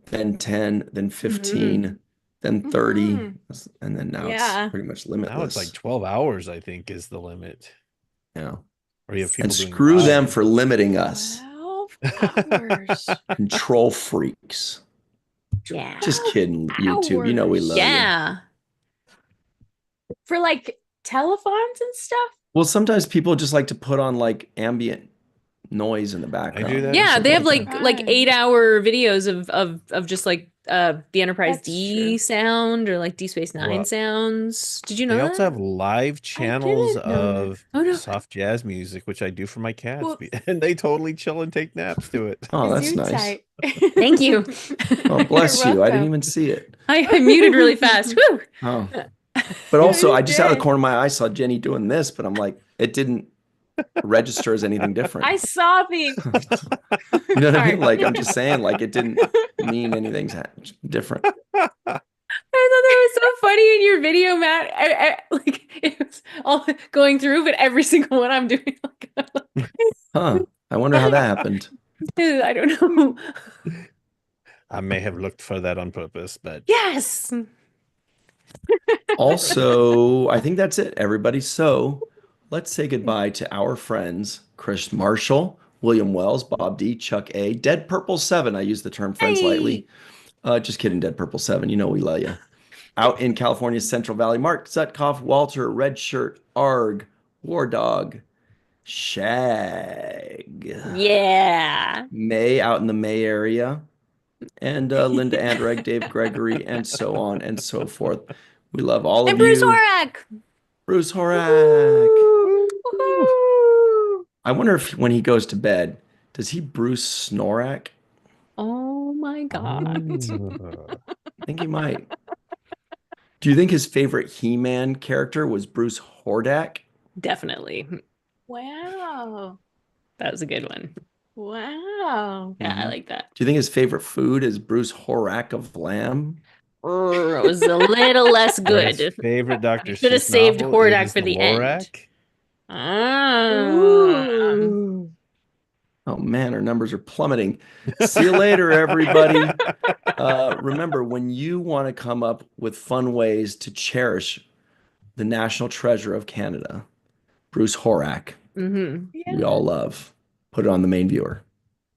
then 10, then 15, then 30, and then now it's pretty much limitless. Now it's like 12 hours, I think, is the limit. Yeah. Or you have people And doing screw live. them for limiting us. 12 hours. Control freaks. Yeah. Just kidding, YouTube. You know we love you. Yeah. For like telethons and stuff? Well, sometimes people just like to put on like ambient noise in the background. do that. or Yeah, something they have like like that. 8-hour videos of just like the Enterprise That's D true. sound or like D Space Nine Well, sounds. Did you know They that? also have live channels didn't know that. of Oh, no. soft jazz music, which I do for my cats, Well- and they totally chill and take naps to it. Oh, that's Zoo nice. tight. Thank you. Oh, bless You're you. I didn't welcome. even see it. I muted really fast. Woo! Oh. But also, you I just out of the did. corner of my eye saw Jenny doing this, but I'm like, it didn't register as anything different. I saw the. You know what I Sorry. mean? Like, I'm just saying, like, it didn't mean anything's different. I thought that was so funny in your video, Matt. Like it was all going through, but every single one I'm doing, like, Huh. I wonder how that happened. I don't know. I may have looked for that on purpose, but Yes. Also, I think that's it, everybody. So let's say goodbye to our friends, Chris Marshall, William Wells, Bob D, Chuck A, Dead Purple 7. I use the term friends lightly. Just kidding, Dead Purple 7. You know we love you. Out in California's Central Valley, Mark Zutkoff, Walter, Red Shirt, Arg, War Dog, Shag. Yeah. May out in the May area, and Linda Andreg, Dave Gregory, and so on and so forth. We love all And of Bruce you. Horak. Bruce Horak. Woohoo. I wonder if when he goes to bed, does he Bruce Snorak? Oh my God. I think he might. Do you think his favorite He-Man character was Bruce Hordak? Definitely. Wow. That was a good one. Wow. Yeah, I like that. Do you think his favorite food is Bruce Horak of lamb? It was a little less Or his good. favorite Dr. You should have Seuss saved novel Hordak is for the end. Lorac. Ooh. Oh man, our numbers are plummeting. See you later, everybody. Remember, when you want to come up with fun ways to cherish the national treasure of Canada, Bruce Horak, Mm-hmm. Yeah. we all love, put it on the main viewer.